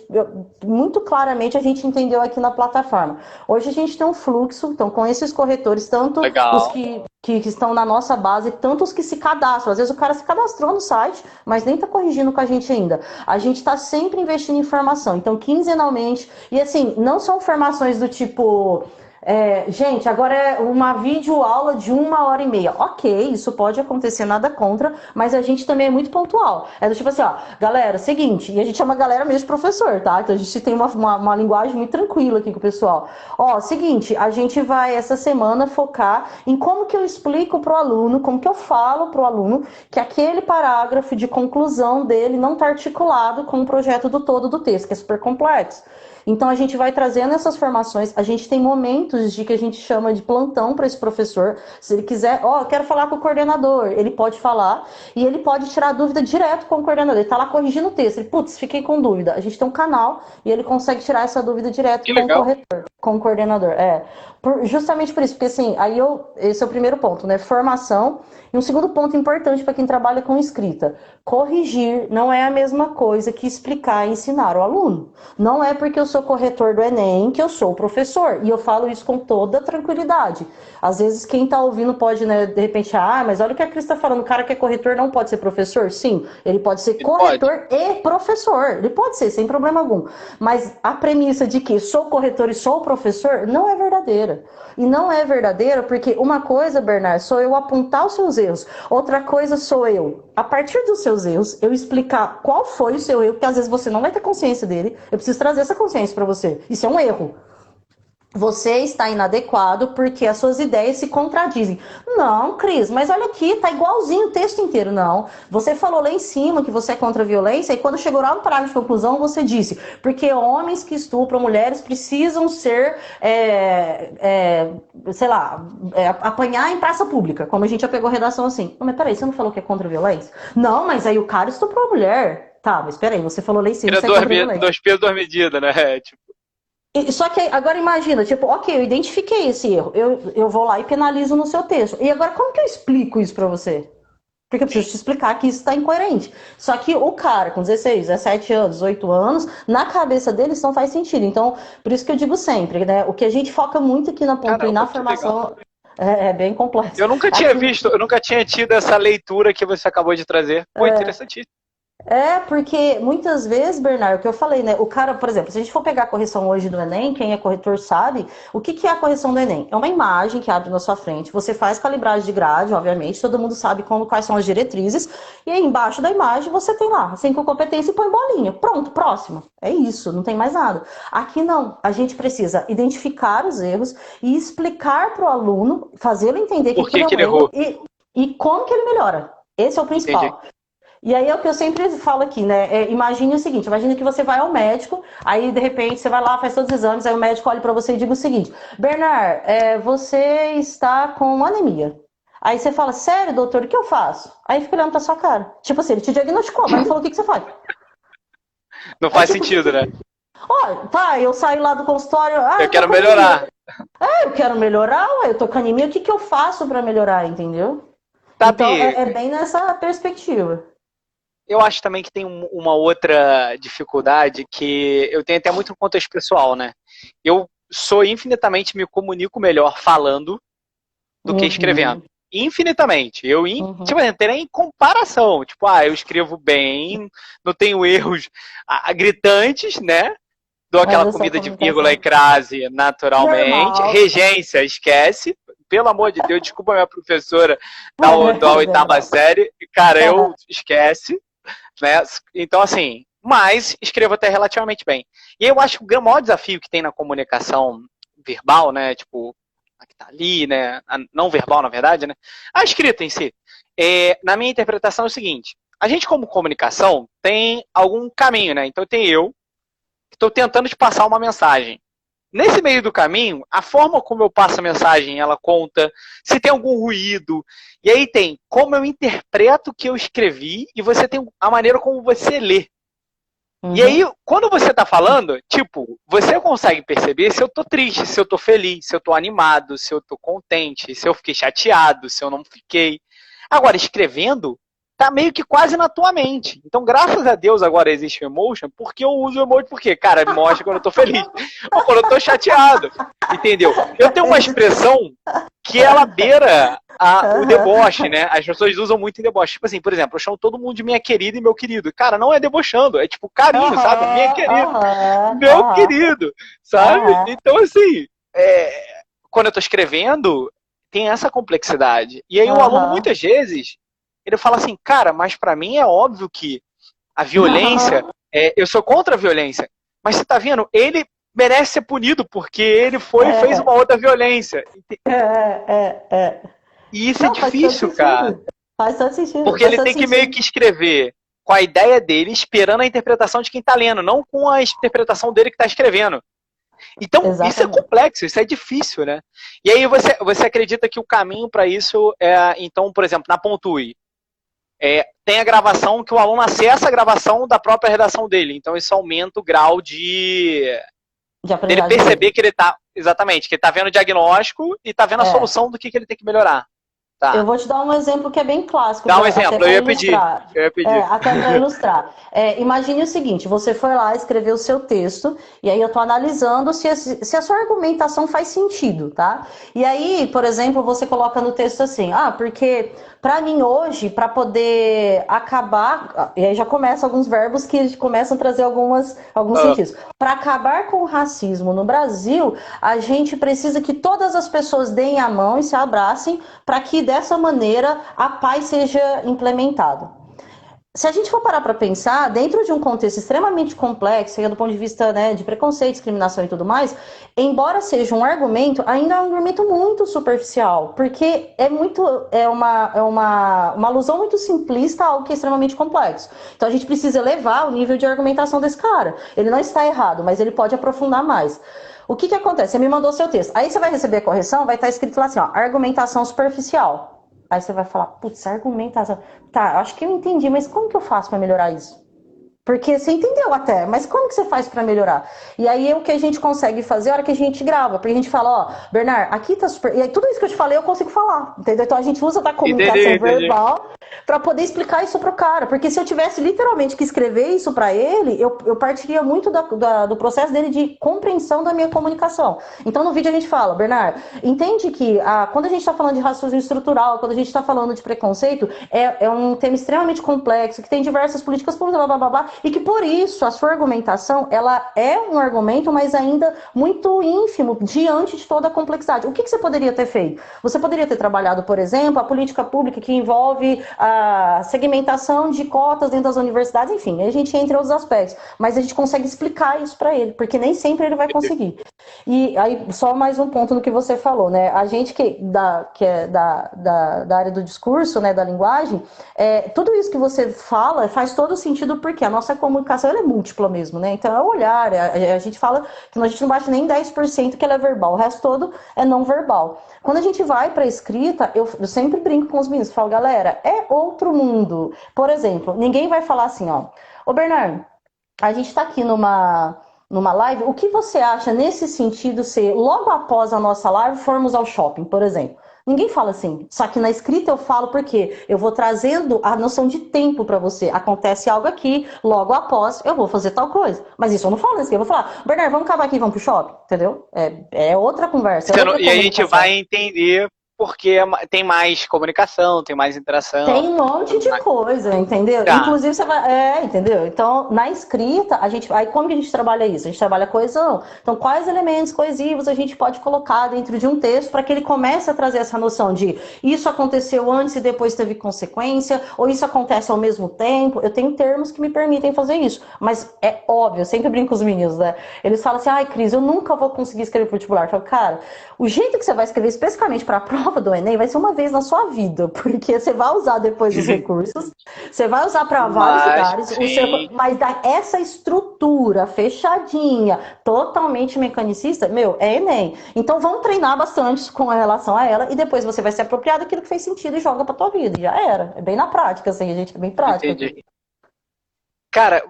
muito claramente, a gente entendeu aqui na plataforma. Hoje a gente tem um fluxo, então, com esses corretores, tanto Legal. os que estão na nossa base, tanto os que se cadastram. Às vezes o cara se cadastrou no site, mas nem está corrigindo com a gente ainda. A gente está sempre investindo em formação. Então, quinzenalmente, e assim, não são formações do tipo... gente, agora é uma videoaula de 1h30. Ok, isso pode acontecer, nada contra, mas a gente também é muito pontual. É do tipo assim, galera, seguinte, e a gente chama a galera mesmo de professor, tá? Então a gente tem uma linguagem muito tranquila aqui com o pessoal. Seguinte, a gente vai essa semana focar em como que eu explico pro aluno, como que eu falo pro aluno que aquele parágrafo de conclusão dele não tá articulado com o projeto do todo do texto, que é super complexo. Então a gente vai trazendo essas formações, a gente tem momentos de que a gente chama de plantão para esse professor. Se ele quiser, eu quero falar com o coordenador, ele pode falar e ele pode tirar dúvida direto com o coordenador. Ele está lá corrigindo o texto, ele, fiquei com dúvida. A gente tem um canal e ele consegue tirar essa dúvida direto com o corretor, com o coordenador. Justamente por isso, porque assim, esse é o primeiro ponto, né? Formação. E um segundo ponto importante para quem trabalha com escrita: corrigir não é a mesma coisa que explicar e ensinar o aluno. Não é porque eu sou sou corretor do Enem, que eu sou professor. E eu falo isso com toda tranquilidade. Às vezes quem está ouvindo pode, né, de repente, mas olha o que a Cris está falando, o cara que é corretor não pode ser professor? Sim, ele pode ser corretor e professor. Ele pode ser, sem problema algum. Mas a premissa de que sou corretor e sou professor não é verdadeira. E não é verdadeira porque uma coisa, Bernardo, sou eu apontar os seus erros. Outra coisa sou eu, a partir dos seus erros, eu explicar qual foi o seu erro, porque às vezes você não vai ter consciência dele. Eu preciso trazer essa consciência para você. Isso é um erro. Você está inadequado porque as suas ideias se contradizem. Não, Cris, mas olha aqui, tá igualzinho o texto inteiro. Não, você falou lá em cima que você é contra a violência e quando chegou lá no parágrafo de conclusão você disse, porque homens que estupram mulheres precisam ser, sei lá, apanhar em praça pública, como a gente já pegou a redação assim. Não, mas peraí, você não falou que é contra a violência? Não, mas aí o cara estuprou a mulher. Tá, mas peraí, você falou lá em cima que você é contra a violência. Dois pesos, duas medidas, né? Tipo... Só que agora imagina, tipo, ok, eu identifiquei esse erro, eu vou lá e penalizo no seu texto. E agora como que eu explico isso pra você? Porque eu preciso te explicar que isso tá incoerente. Só que o cara com 16, 17 anos, 18 anos, na cabeça dele isso não faz sentido. Então, por isso que eu digo sempre, né? O que a gente foca muito aqui na Ponto e na formação é bem complexo. Eu nunca tinha visto, eu nunca tinha tido essa leitura que você acabou de trazer. Pô, interessantíssimo. Porque muitas vezes, Bernardo, o que eu falei, né? O cara, por exemplo, se a gente for pegar a correção hoje do Enem, quem é corretor sabe, o que é a correção do Enem? É uma imagem que abre na sua frente, você faz calibragem de grade, obviamente, todo mundo sabe quais são as diretrizes, e aí embaixo da imagem você tem lá, 5 competências e põe bolinha. Pronto, próximo. É isso, não tem mais nada. Aqui não, a gente precisa identificar os erros e explicar para o aluno, fazê-lo entender que ele é um erro e como que ele melhora. Esse é o principal. Entendi. E aí é o que eu sempre falo aqui, né? Imagine o seguinte, imagine que você vai ao médico, aí de repente você vai lá, faz todos os exames, aí o médico olha pra você e diz o seguinte, Bernard, você está com anemia. Aí você fala, sério, doutor, o que eu faço? Aí fica olhando pra sua cara. Tipo assim, ele te diagnosticou, mas não falou o que você faz. Não faz sentido, né? Eu saio lá do consultório... eu quero melhorar. Eu quero melhorar, eu tô com anemia, o que eu faço pra melhorar, entendeu? Sabe, então é bem nessa perspectiva. Eu acho também que tem uma outra dificuldade que eu tenho até muito no contexto pessoal, né? Eu sou infinitamente, me comunico melhor falando do que escrevendo. Infinitamente. Tipo, não tem nem comparação. Tipo, eu escrevo bem, não tenho erros gritantes, né? Dou aquela comida de vírgula e crase naturalmente. Normal. Regência, esquece. Pelo amor de Deus, desculpa a minha professora da oitava série. Cara, eu esquece. Né? Então, assim, mas escrevo até relativamente bem. E eu acho que o maior desafio que tem na comunicação verbal, né, tipo, a que tá ali, né, a não verbal, na verdade, né, a escrita em si, na minha interpretação é o seguinte, a gente como comunicação tem algum caminho, né, então tem eu que estou tentando te passar uma mensagem. Nesse meio do caminho, a forma como eu passo a mensagem, ela conta, se tem algum ruído, e aí tem como eu interpreto o que eu escrevi, e você tem a maneira como você lê. E aí, quando você tá falando, tipo, você consegue perceber se eu tô triste, se eu tô feliz, se eu tô animado, se eu tô contente, se eu fiquei chateado, se eu não fiquei. Agora, escrevendo, tá meio que quase na tua mente. Então, graças a Deus, agora existe o emotion, porque eu uso o emoji, porque, cara, mostra quando eu tô feliz, ou quando eu tô chateado, entendeu? Eu tenho uma expressão que ela beira o deboche, né? As pessoas usam muito em deboche. Tipo assim, por exemplo, eu chamo todo mundo de minha querida e meu querido. Cara, não é debochando, é tipo carinho, sabe? Minha querida, meu querido, sabe? Então, assim, quando eu tô escrevendo, tem essa complexidade. E aí o aluno, muitas vezes, ele fala assim, cara, mas pra mim é óbvio que a violência, eu sou contra a violência, mas você tá vendo, ele merece ser punido porque ele fez uma outra violência. E isso é difícil, cara. Faz todo sentido. Porque ele tem que meio que escrever com a ideia dele, esperando a interpretação de quem tá lendo, não com a interpretação dele que tá escrevendo. Então, isso é complexo, isso é difícil, né? E aí você acredita que o caminho para isso então, por exemplo, na Pontui, tem a gravação que o aluno acessa a gravação da própria redação dele. Então, isso aumenta o grau dele perceber que ele tá, exatamente, que ele tá vendo o diagnóstico e tá vendo a solução do que ele tem que melhorar. Eu Tá. vou te dar um exemplo que é bem clássico, Dá um até exemplo, eu para ia pedir. ilustrar. Eu ia pedir. Até para ilustrar. Imagine o seguinte: você foi lá, escreveu o seu texto, e aí eu estou analisando se a sua argumentação faz sentido, tá? E aí, por exemplo, você coloca no texto assim: porque para mim hoje, para poder acabar, e aí já começa alguns verbos que começam a trazer alguns Ah, sentidos. Para acabar com o racismo no Brasil, a gente precisa que todas as pessoas deem a mão e se abracem para que dessa maneira a paz seja implementada. Se a gente for parar para pensar, dentro de um contexto extremamente complexo, do ponto de vista, né, de preconceito, discriminação e tudo mais, embora seja um argumento, ainda é um argumento muito superficial, porque é uma alusão muito simplista a algo que é extremamente complexo. Então a gente precisa elevar o nível de argumentação desse cara. Ele não está errado, mas ele pode aprofundar mais. O que acontece? Você me mandou seu texto. Aí você vai receber a correção, vai estar escrito lá assim, ó, argumentação superficial. Aí você vai falar, putz, argumentação. Tá, acho que eu entendi, mas como que eu faço para melhorar isso? Porque você entendeu até, mas como que você faz para melhorar? E aí o que a gente consegue fazer é a hora que a gente grava, porque a gente fala, ó, Bernard, aqui tá super. E aí tudo isso que eu te falei eu consigo falar, entendeu? Então a gente usa da comunicação entendi. verbal para poder explicar isso pro cara. Porque se eu tivesse literalmente que escrever isso para ele, eu partiria muito do processo dele de compreensão da minha comunicação. Então no vídeo a gente fala, Bernard, entende que quando a gente está falando de racismo estrutural, quando a gente está falando de preconceito, é um tema extremamente complexo, que tem diversas políticas públicas, blá, blá, blá, blá, e que por isso a sua argumentação ela é um argumento, mas ainda muito ínfimo diante de toda a complexidade. O que você poderia ter feito? Você poderia ter trabalhado, por exemplo, a política pública que envolve a segmentação de cotas dentro das universidades, enfim, a gente entra em outros aspectos, mas a gente consegue explicar isso para ele, porque nem sempre ele vai conseguir. E aí, só mais um ponto no que você falou, né? A gente que é da área do discurso, né, da linguagem, tudo isso que você fala faz todo sentido porque a nossa comunicação ela é múltipla mesmo, né? Então é o olhar, a gente fala que a gente não bate nem 10% que ela é verbal, o resto todo é não verbal. Quando a gente vai para a escrita, eu sempre brinco com os meninos, falo, galera, é outro mundo. Por exemplo, ninguém vai falar assim, ó, ô Bernardo, a gente está aqui numa live, o que você acha nesse sentido se logo após a nossa live formos ao shopping, por exemplo? Ninguém fala assim, só que na escrita eu falo porque eu vou trazendo a noção de tempo para você. Acontece algo aqui, logo após eu vou fazer tal coisa. Mas isso eu não falo na escrita, eu vou falar, Bernardo, vamos acabar aqui e vamos pro shopping, entendeu? É outra conversa, é outra E a gente comunicação. vai entender porque tem mais comunicação, tem mais interação. Tem um monte de coisa, entendeu? Tá. Inclusive você vai. Entendeu? Então, na escrita, a gente. Aí como que a gente trabalha isso? A gente trabalha coesão. Então, quais elementos coesivos a gente pode colocar dentro de um texto para que ele comece a trazer essa noção de isso aconteceu antes e depois teve consequência, ou isso acontece ao mesmo tempo. Eu tenho termos que me permitem fazer isso. Mas é óbvio, eu sempre brinco com os meninos, né? Eles falam assim, ai, Cris, eu nunca vou conseguir escrever pro vestibular. Eu falo, cara, o jeito que você vai escrever especificamente para a prova do Enem vai ser uma vez na sua vida, porque você vai usar depois os recursos, você vai usar para vários Mas, lugares, sim, mas essa estrutura fechadinha, totalmente mecanicista, meu, é Enem. Então vamos treinar bastante com relação a ela e depois você vai se apropriar daquilo que fez sentido e joga para tua vida. E já era. É bem na prática, assim, a gente é bem prático aqui. entendi. Cara,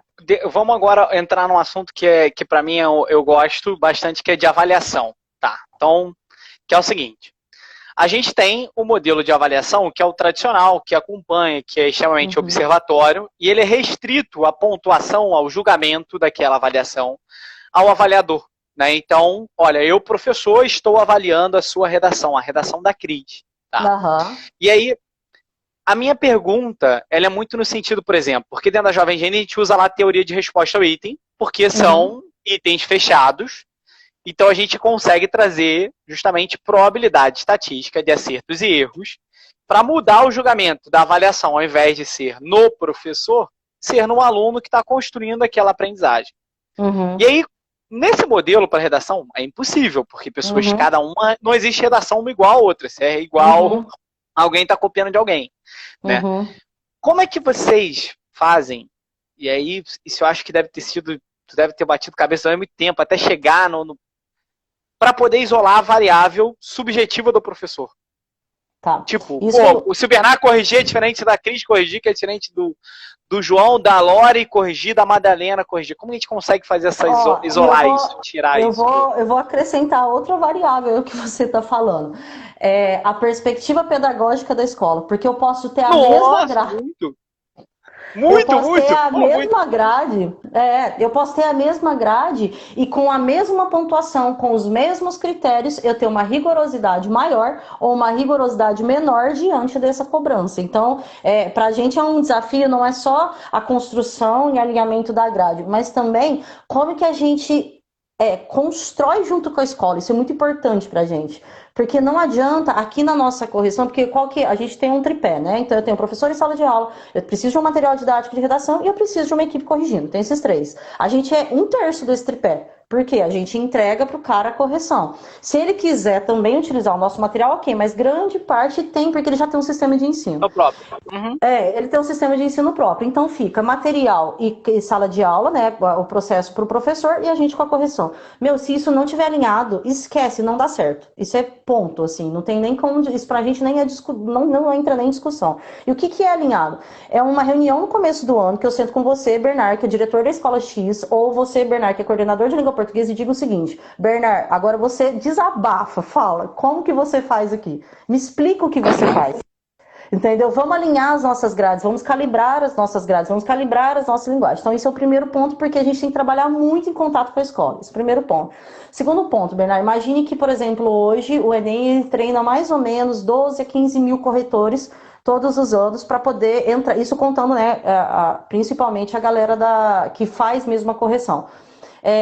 vamos agora entrar num assunto que para mim eu gosto bastante, que é de avaliação. Tá? Então, que é o seguinte. A gente tem o modelo de avaliação, que é o tradicional, que acompanha, que é extremamente observatório, e ele é restrito à pontuação, ao julgamento daquela avaliação, ao avaliador. Né? Então, olha, eu, professor, estou avaliando a sua redação, a redação da Cris. Tá? Aham. E aí, a minha pergunta, ela é muito no sentido, por exemplo, porque dentro da Jovem Gênio a gente usa lá a teoria de resposta ao item, porque são itens fechados, então a gente consegue trazer justamente probabilidade estatística de acertos e erros para mudar o julgamento da avaliação, ao invés de ser no professor, ser no aluno que está construindo aquela aprendizagem. E aí, nesse modelo para redação, é impossível, porque pessoas, cada uma, não existe redação uma igual a outra, se é igual, alguém está copiando de alguém. Né? Como é que vocês fazem? E aí, isso eu acho que deve ter sido, tu deve ter batido cabeça há muito tempo, até chegar para poder isolar a variável subjetiva do professor. Tá. Tipo, Isso. pô, se o Bernardo corrigir é diferente da Cris corrigir, que é diferente do João, da Lore corrigir, da Madalena corrigir. Como a gente consegue fazer isolar isso, tirar isso? Eu vou acrescentar outra variável que você está falando. A perspectiva pedagógica da escola. Porque eu posso ter a mesma grade. Eu posso ter a mesma grade, eu posso ter a mesma grade e com a mesma pontuação, com os mesmos critérios, eu ter uma rigorosidade maior ou uma rigorosidade menor diante dessa cobrança. Então, para a gente é um desafio, não é só a construção e alinhamento da grade, mas também como que a gente constrói junto com a escola. Isso é muito importante para a gente. Porque não adianta, aqui na nossa correção, porque a gente tem um tripé, né? Então eu tenho um professor em sala de aula, eu preciso de um material didático de redação e eu preciso de uma equipe corrigindo. Tem esses três. A gente é um terço desse tripé. Porque a gente entrega para o cara a correção. Se ele quiser também utilizar o nosso material, ok, mas grande parte tem, porque ele já tem um sistema de ensino. É o próprio. Uhum. Ele tem um sistema de ensino próprio. Então fica material e sala de aula, né? O processo para o professor e a gente com a correção. Se isso não tiver alinhado, esquece, não dá certo. Isso é ponto, assim, não tem nem como. Isso pra gente nem não entra nem em discussão. E o que é alinhado? É uma reunião no começo do ano que eu sento com você, Bernard, que é diretor da escola X, ou você, Bernard, que é coordenador de língua portuguesa, e diga o seguinte: Bernard, agora você desabafa, fala, como que você faz aqui? Me explica o que você faz. Entendeu? Vamos alinhar as nossas grades, vamos calibrar as nossas grades, vamos calibrar as nossas linguagens. Então, esse é o primeiro ponto, porque a gente tem que trabalhar muito em contato com a escola. Esse é o primeiro ponto. Segundo ponto, Bernardo, imagine que, por exemplo, hoje o Enem treina mais ou menos 12 a 15 mil corretores todos os anos para poder entrar, isso contando, né, principalmente a galera que faz mesmo a correção.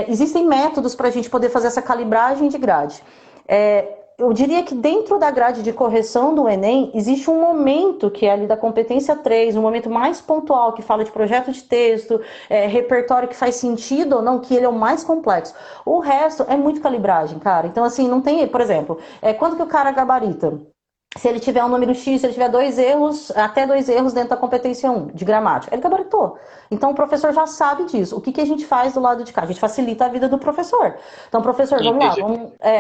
Existem métodos para a gente poder fazer essa calibragem de grade. Eu diria que dentro da grade de correção do Enem, existe um momento que é ali da competência 3, um momento mais pontual, que fala de projeto de texto, repertório que faz sentido ou não, que ele é o mais complexo. O resto é muito calibragem, cara. Então, assim, não tem, por exemplo, quando que o cara gabarita? Se ele tiver um número X, se ele tiver até dois erros dentro da competência 1, de gramática, ele gabaritou. Então o professor já sabe disso. O que a gente faz do lado de cá? A gente facilita a vida do professor. Então, professor, vamos lá.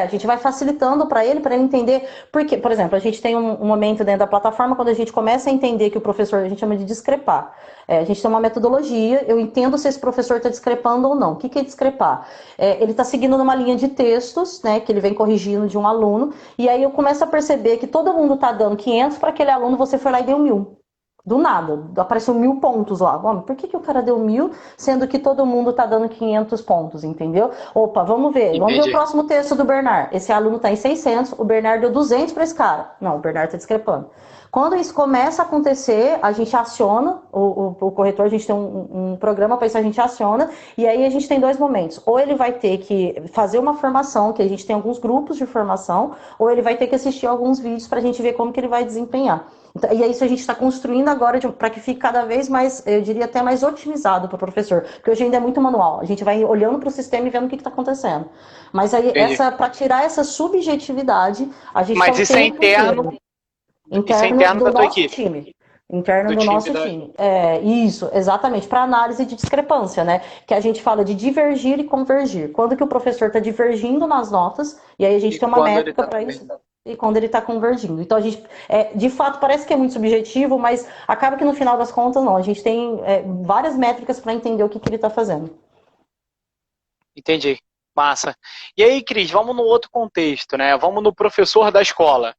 A gente vai facilitando para ele entender. Porque, por exemplo, a gente tem um momento dentro da plataforma, quando a gente começa a entender que o professor, a gente chama de discrepar. A gente tem uma metodologia, eu entendo se esse professor está discrepando ou não. O que é discrepar? Ele está seguindo numa linha de textos, né, que ele vem corrigindo de um aluno, e aí eu começo a perceber que todo mundo está dando 500 para aquele aluno, você foi lá e deu 1000. Do nada, apareceu 1000 pontos lá. Bom, por que o cara deu 1000, sendo que todo mundo está dando 500 pontos, entendeu? Opa, vamos ver. Entendi. Vamos ver o próximo texto do Bernard. Esse aluno está em 600, o Bernard deu 200 para esse cara. Não, o Bernard está discrepando. Quando isso começa a acontecer, a gente aciona o corretor, a gente tem um programa para isso, a gente aciona, e aí a gente tem dois momentos. Ou ele vai ter que fazer uma formação, que a gente tem alguns grupos de formação, ou ele vai ter que assistir alguns vídeos para a gente ver como que ele vai desempenhar. Então, e é isso a gente está construindo agora para que fique cada vez mais, eu diria até mais otimizado para o professor, porque hoje ainda é muito manual. A gente vai olhando para o sistema e vendo o que está acontecendo. Mas aí, para tirar essa subjetividade, a gente Mas isso é interno. Interno do nosso time. Interno do nosso time. Isso, exatamente, para análise de discrepância, né? Que a gente fala de divergir e convergir. Quando que o professor está divergindo nas notas, e aí a gente tem uma métrica para isso, e quando ele está convergindo. Então a gente, de fato, parece que é muito subjetivo, mas acaba que no final das contas não. A gente tem várias métricas para entender o que ele está fazendo. Entendi. Massa. E aí, Cris, vamos no outro contexto, né? Vamos no professor da escola.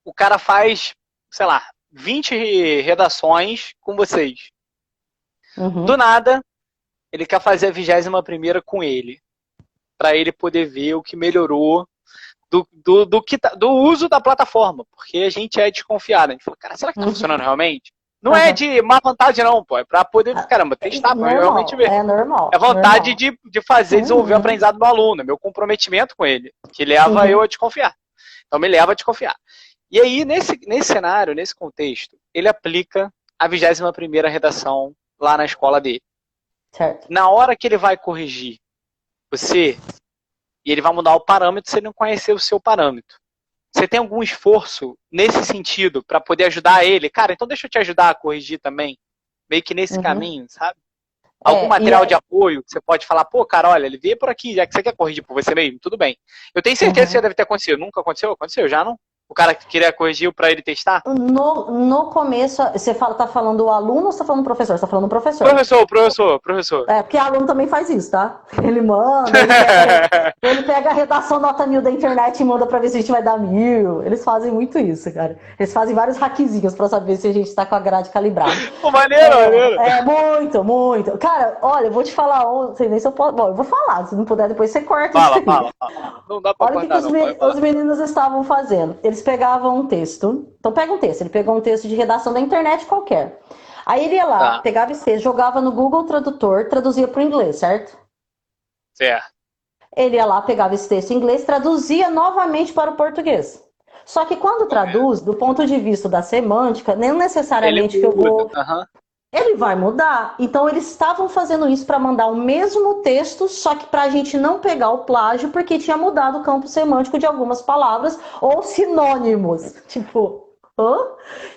O cara faz, sei lá, 20 redações com vocês. Uhum. Do nada, ele quer fazer a 21ª com ele. Para ele poder ver o que melhorou do uso da plataforma. Porque a gente é desconfiado. A gente fala, cara, será que tá funcionando realmente? Não é de má vontade, não, pô. É pra poder, caramba, testar, pra realmente ver. É normal. É vontade de fazer, desenvolver o aprendizado do aluno. Meu comprometimento com ele. Que leva eu a desconfiar. Então me leva a desconfiar. E aí, nesse cenário, nesse contexto, ele aplica a 21ª redação lá na escola dele. Certo. Na hora que ele vai corrigir você, e ele vai mudar o parâmetro se ele não conhecer o seu parâmetro. Você tem algum esforço nesse sentido para poder ajudar ele? Cara, então deixa eu te ajudar a corrigir também. Meio que nesse caminho, sabe? Algum material de apoio que você pode falar, pô, cara, olha, ele veio por aqui, já que você quer corrigir por você mesmo, tudo bem. Eu tenho certeza que já deve ter acontecido. Nunca aconteceu? Aconteceu, já não? O cara que queria corrigir para ele testar? No começo, você tá falando do aluno ou você tá falando do professor? Você tá falando do professor. Professor. Porque aluno também faz isso, tá? Ele manda, ele pega a redação nota 1000 da internet e manda pra ver se a gente vai dar 1000. Eles fazem muito isso, cara. Eles fazem vários hackzinhos pra saber se a gente tá com a grade calibrada. Pô, maneiro. Muito. Cara, olha, eu vou te falar, não sei nem se eu posso. Bom, eu vou falar, se não puder, depois você corta. Fala. Não dá pra olha cortar, o que os meninos estavam fazendo. Eles pegavam um texto. Então pega um texto. Ele pegou um texto de redação da internet qualquer. Aí ele ia lá, pegava esse texto, jogava no Google Tradutor, traduzia para o inglês, certo? Certo. Ele ia lá, pegava esse texto em inglês, traduzia novamente para o português. Só que quando traduz, do ponto de vista da semântica, nem necessariamente que eu vou... Ele vai mudar. Então eles estavam fazendo isso para mandar o mesmo texto, só que para a gente não pegar o plágio, porque tinha mudado o campo semântico de algumas palavras ou sinônimos. Tipo...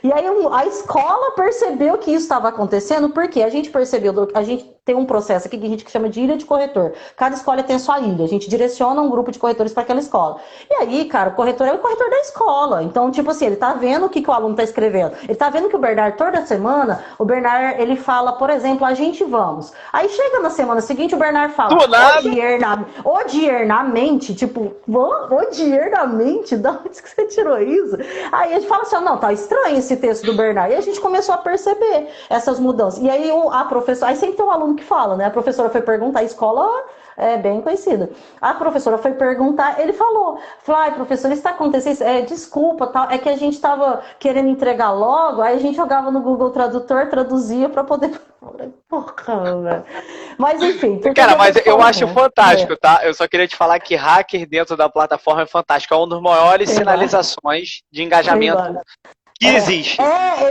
E aí a escola percebeu que isso estava acontecendo, porque a gente percebeu, a gente tem um processo aqui que a gente chama de ilha de corretor. Cada escola tem a sua ilha, a gente direciona um grupo de corretores para aquela escola. E aí, cara, o corretor é o corretor da escola. Então, tipo assim, ele tá vendo o que o aluno tá escrevendo. Ele tá vendo que o Bernard, toda semana, o Bernard, ele fala, por exemplo, a gente vamos. Aí chega na semana seguinte, o Bernard fala, odiernamente, tipo, odiernamente? Da onde que você tirou isso? Aí a gente fala assim, não, tá estranho esse texto do Bernard. E a gente começou a perceber essas mudanças. E aí a professora, aí sempre tem um aluno que fala, né? A professora foi perguntar, a escola é bem conhecida. A professora foi perguntar, ele falou, ai, professor, isso está acontecendo, desculpa, tal, é que a gente estava querendo entregar logo, aí a gente jogava no Google Tradutor, traduzia para poder... Porra, velho. Mas enfim... Cara, mas eu acho fantástico, tá? Eu só queria te falar que hacker dentro da plataforma é fantástico, é uma das maiores sinalizações de engajamento que existe.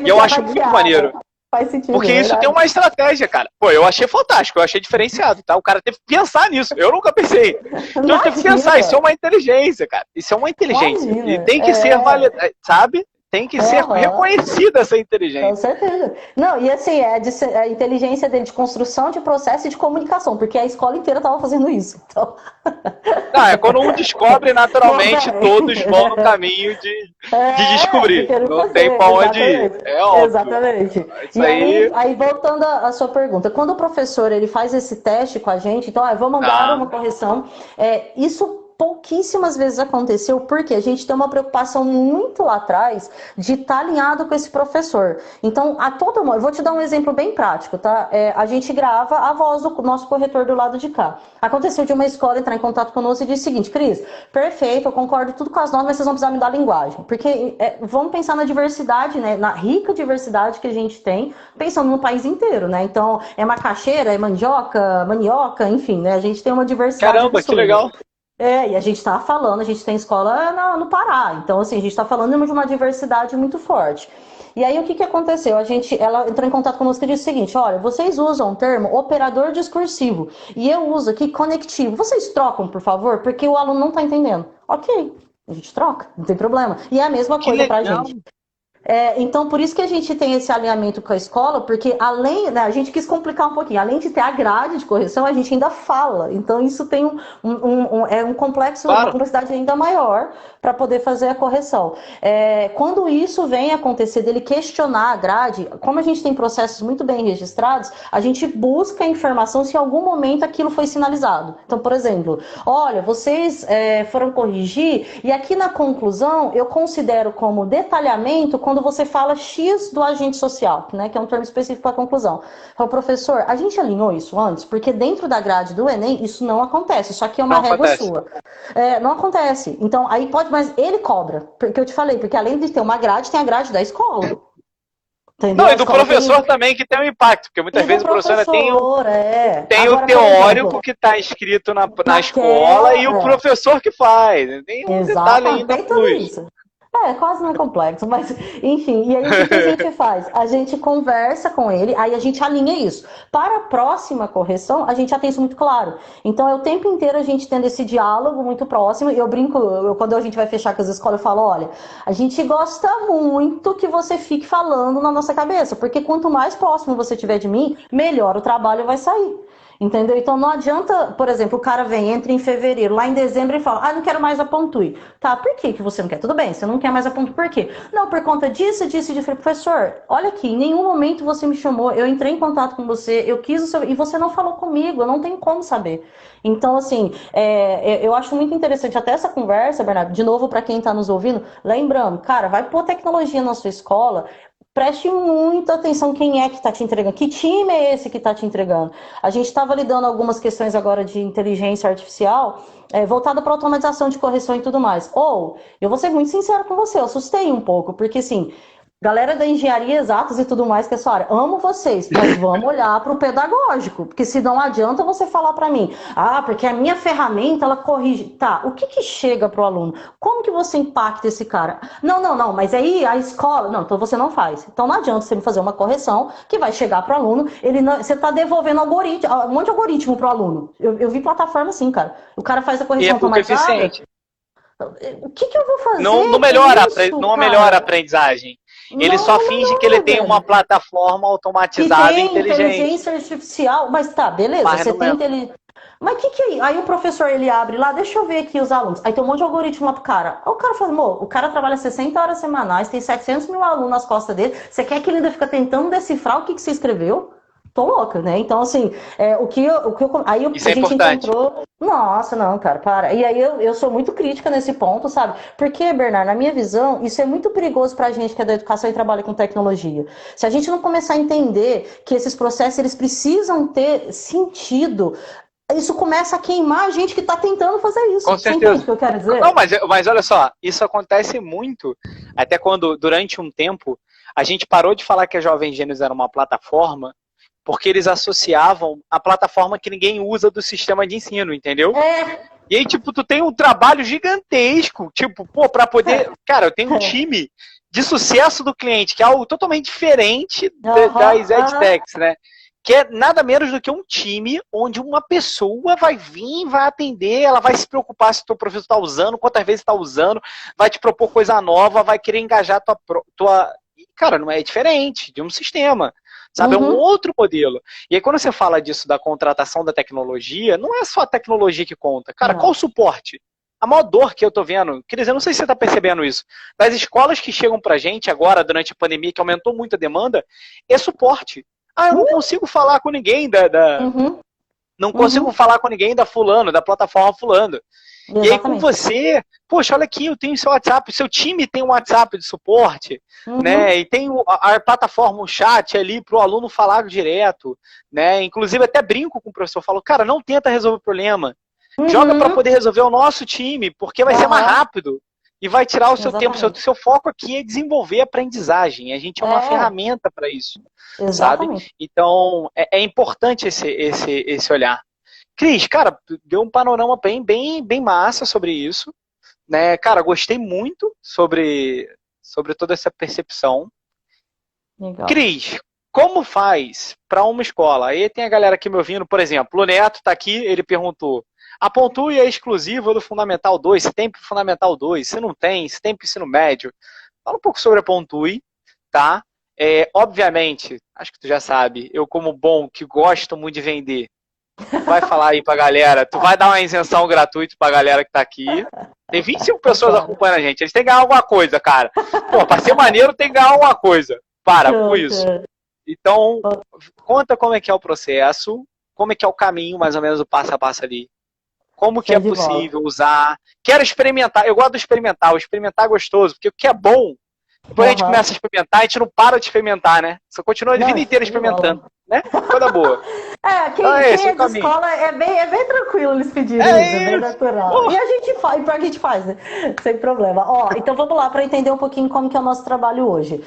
E eu acho muito maneiro. Faz sentido. Porque isso tem uma estratégia, cara. Pô, eu achei fantástico, eu achei diferenciado, tá? O cara teve que pensar nisso. Eu nunca pensei. Então teve que pensar, isso é uma inteligência, cara. Isso é uma inteligência. E tem que ser validada, sabe? Tem que ser reconhecida essa inteligência. Com certeza. Não, e assim, a inteligência dele de construção de processo e de comunicação, porque a escola inteira estava fazendo isso. Então... Não, é quando um descobre, naturalmente, todos vão no caminho de descobrir. Não tem pra onde ir. É óbvio. Exatamente. Isso aí, voltando à sua pergunta, quando o professor ele faz esse teste com a gente, então, vou mandar uma correção, isso pouquíssimas vezes aconteceu, porque a gente tem uma preocupação muito lá atrás de estar alinhado com esse professor. Então, eu vou te dar um exemplo bem prático, tá? A gente grava a voz do nosso corretor do lado de cá. Aconteceu de uma escola entrar em contato conosco e disse o seguinte, Cris, perfeito, eu concordo tudo com as normas, mas vocês vão precisar me dar linguagem. Porque vamos pensar na diversidade, né? Na rica diversidade que a gente tem, pensando no país inteiro, né? Então, é macaxeira, é mandioca, manioca, enfim, né? A gente tem uma diversidade Caramba, absurda. Que legal! E a gente está falando, a gente tem escola no Pará, então assim, a gente está falando de uma diversidade muito forte. E aí o que aconteceu? Ela entrou em contato conosco e disse o seguinte, olha, vocês usam o termo operador discursivo, e eu uso aqui conectivo. Vocês trocam, por favor? Porque o aluno não está entendendo. Ok, a gente troca, não tem problema. E é a mesma coisa pra gente. Então, por isso que a gente tem esse alinhamento com a escola, porque a gente quis complicar um pouquinho, além de ter a grade de correção, a gente ainda fala. Então, isso tem um complexo, uma complexidade ainda maior para poder fazer a correção. Quando isso vem acontecer, dele questionar a grade, como a gente tem processos muito bem registrados, a gente busca a informação se em algum momento aquilo foi sinalizado. Então, por exemplo, olha, vocês foram corrigir, e aqui na conclusão eu considero como detalhamento quando você fala X do agente social, né, que é um termo específico para a conclusão. Então, professor, a gente alinhou isso antes? Porque dentro da grade do Enem isso não acontece, isso aqui é uma régua sua. Não acontece. Então, aí mas ele cobra, porque eu te falei, porque além de ter uma grade, tem a grade da escola. Entendeu? Não, e do professor também que tem um impacto, porque muitas vezes o professor tem o teórico que está escrito na escola e o professor que faz. Tem um detalhe ainda plus. Quase não é complexo, mas enfim. E aí o que a gente faz? A gente conversa com ele, aí a gente alinha isso. Para a próxima correção, a gente já tem isso muito claro. Então é o tempo inteiro a gente tendo esse diálogo muito próximo. E eu brinco, quando a gente vai fechar com as escolas, eu falo, olha, a gente gosta muito que você fique falando na nossa cabeça, porque quanto mais próximo você tiver de mim, melhor o trabalho vai sair. Entendeu? Então não adianta, por exemplo, o cara vem, entra em fevereiro, lá em dezembro ele fala, não quero mais a Pontui. Tá, por que que você não quer? Tudo bem, você não quer mais a Pontui, por quê? Não, por conta disso, disso e disso. Eu falei, professor, olha aqui, em nenhum momento você me chamou, eu entrei em contato com você, eu quis o seu... e você não falou comigo, eu não tenho como saber. Então, assim, eu acho muito interessante até essa conversa, Bernardo, de novo para quem está nos ouvindo, lembrando, cara, vai pôr tecnologia na sua escola, preste muita atenção quem é que está te entregando, que time é esse que está te entregando. A gente estava lidando algumas questões agora de inteligência artificial, voltada para automatização de correção e tudo mais. Ou, eu vou ser muito sincero com você, eu assustei um pouco, porque assim, galera da engenharia exatas e tudo mais, que é sua área, amo vocês, mas vamos olhar para o pedagógico, porque se não adianta você falar para mim, porque a minha ferramenta, ela corrige. Tá, o que que chega para o aluno? Como que você impacta esse cara? Não, mas aí a escola... Não, então você não faz. Então não adianta você me fazer uma correção que vai chegar para o aluno, você está devolvendo algoritmo, um monte de algoritmo para o aluno. Eu vi plataforma assim, cara. O cara faz a correção automatizada. Eficiente. O que que eu vou fazer? Não melhora a aprendizagem. Ele só finge que ele tem uma plataforma automatizada e inteligente. Inteligência artificial, mas tá, beleza, você tem inteligência. Mas que é isso? Aí o professor, ele abre lá, deixa eu ver aqui os alunos. Aí tem um monte de algoritmo lá pro cara. Aí o cara fala, o cara trabalha 60 horas semanais, tem 700 mil alunos nas costas dele, você quer que ele ainda fica tentando decifrar o que você escreveu? Tô louca, né? Então, assim, aí Isso a é gente importante. encontrou... Nossa, não, cara, para. E aí eu sou muito crítica nesse ponto, sabe? Porque, Bernardo, na minha visão, isso é muito perigoso pra gente que é da educação e trabalha com tecnologia. Se a gente não começar a entender que esses processos, eles precisam ter sentido, isso começa a queimar a gente que tá tentando fazer isso. Com certeza. Você entende o que eu quero dizer? Não, mas olha só, isso acontece muito, até quando, durante um tempo, a gente parou de falar que a Jovem Gênios era uma plataforma, porque eles associavam a plataforma que ninguém usa do sistema de ensino, entendeu? E aí, tipo, tu tem um trabalho gigantesco, tipo, pra poder... Cara, eu tenho um time de sucesso do cliente, que é algo totalmente diferente das EdTechs, né? Que é nada menos do que um time onde uma pessoa vai vir, vai atender, ela vai se preocupar se o teu professor está usando, quantas vezes está usando, vai te propor coisa nova, vai querer engajar tua... Cara, não é diferente de um sistema. Sabe, é um outro modelo. E aí quando você fala disso da contratação da tecnologia, não é só a tecnologia que conta. Cara, qual o suporte? A maior dor que eu tô vendo, quer dizer, eu não sei se você tá percebendo isso, das escolas que chegam pra gente agora, durante a pandemia, que aumentou muito a demanda, é suporte. Eu não consigo falar com ninguém não consigo falar com ninguém da fulano, da plataforma fulano. Exatamente. E aí com você, poxa, olha aqui, eu tenho seu WhatsApp, o seu time tem um WhatsApp de suporte, né? E tem a plataforma, o chat ali para o aluno falar direto, né? Inclusive até brinco com o professor, falo, cara, não tenta resolver o problema, joga para poder resolver o nosso time, porque vai ser mais rápido e vai tirar o seu tempo. Seu foco aqui é desenvolver a aprendizagem. A gente é uma ferramenta para isso, sabe? Então é importante esse olhar. Cris, cara, deu um panorama bem massa sobre isso, né? Cara, gostei muito sobre toda essa percepção. Legal. Cris, como faz para uma escola? Aí tem a galera aqui me ouvindo, por exemplo, o Neto está aqui, ele perguntou, a Pontui é exclusiva do Fundamental 2, se tem para o Fundamental 2, se não tem, se tem para o ensino médio. Fala um pouco sobre a Pontui, tá? Obviamente, acho que tu já sabe, eu como bom, que gosto muito de vender, vai falar aí pra galera, tu vai dar uma isenção gratuita pra galera que tá aqui. Tem 25 pessoas acompanhando a gente, eles têm que ganhar alguma coisa, cara. Pô, pra ser maneiro tem que ganhar alguma coisa. Para com isso. Então, conta como é que é o processo, como é que é o caminho, mais ou menos, o passo a passo ali. Como que é possível usar. Quero experimentar, eu gosto do experimentar, o experimentar é gostoso, porque o que é bom, depois a gente começa a experimentar, a gente não para de experimentar, né? Só continua a vida inteira experimentando, né? Coisa boa. Quem é de escola é bem tranquilo eles pedirem isso, é bem natural. E a gente faz, né? Sem problema. Então vamos lá para entender um pouquinho como que é o nosso trabalho hoje.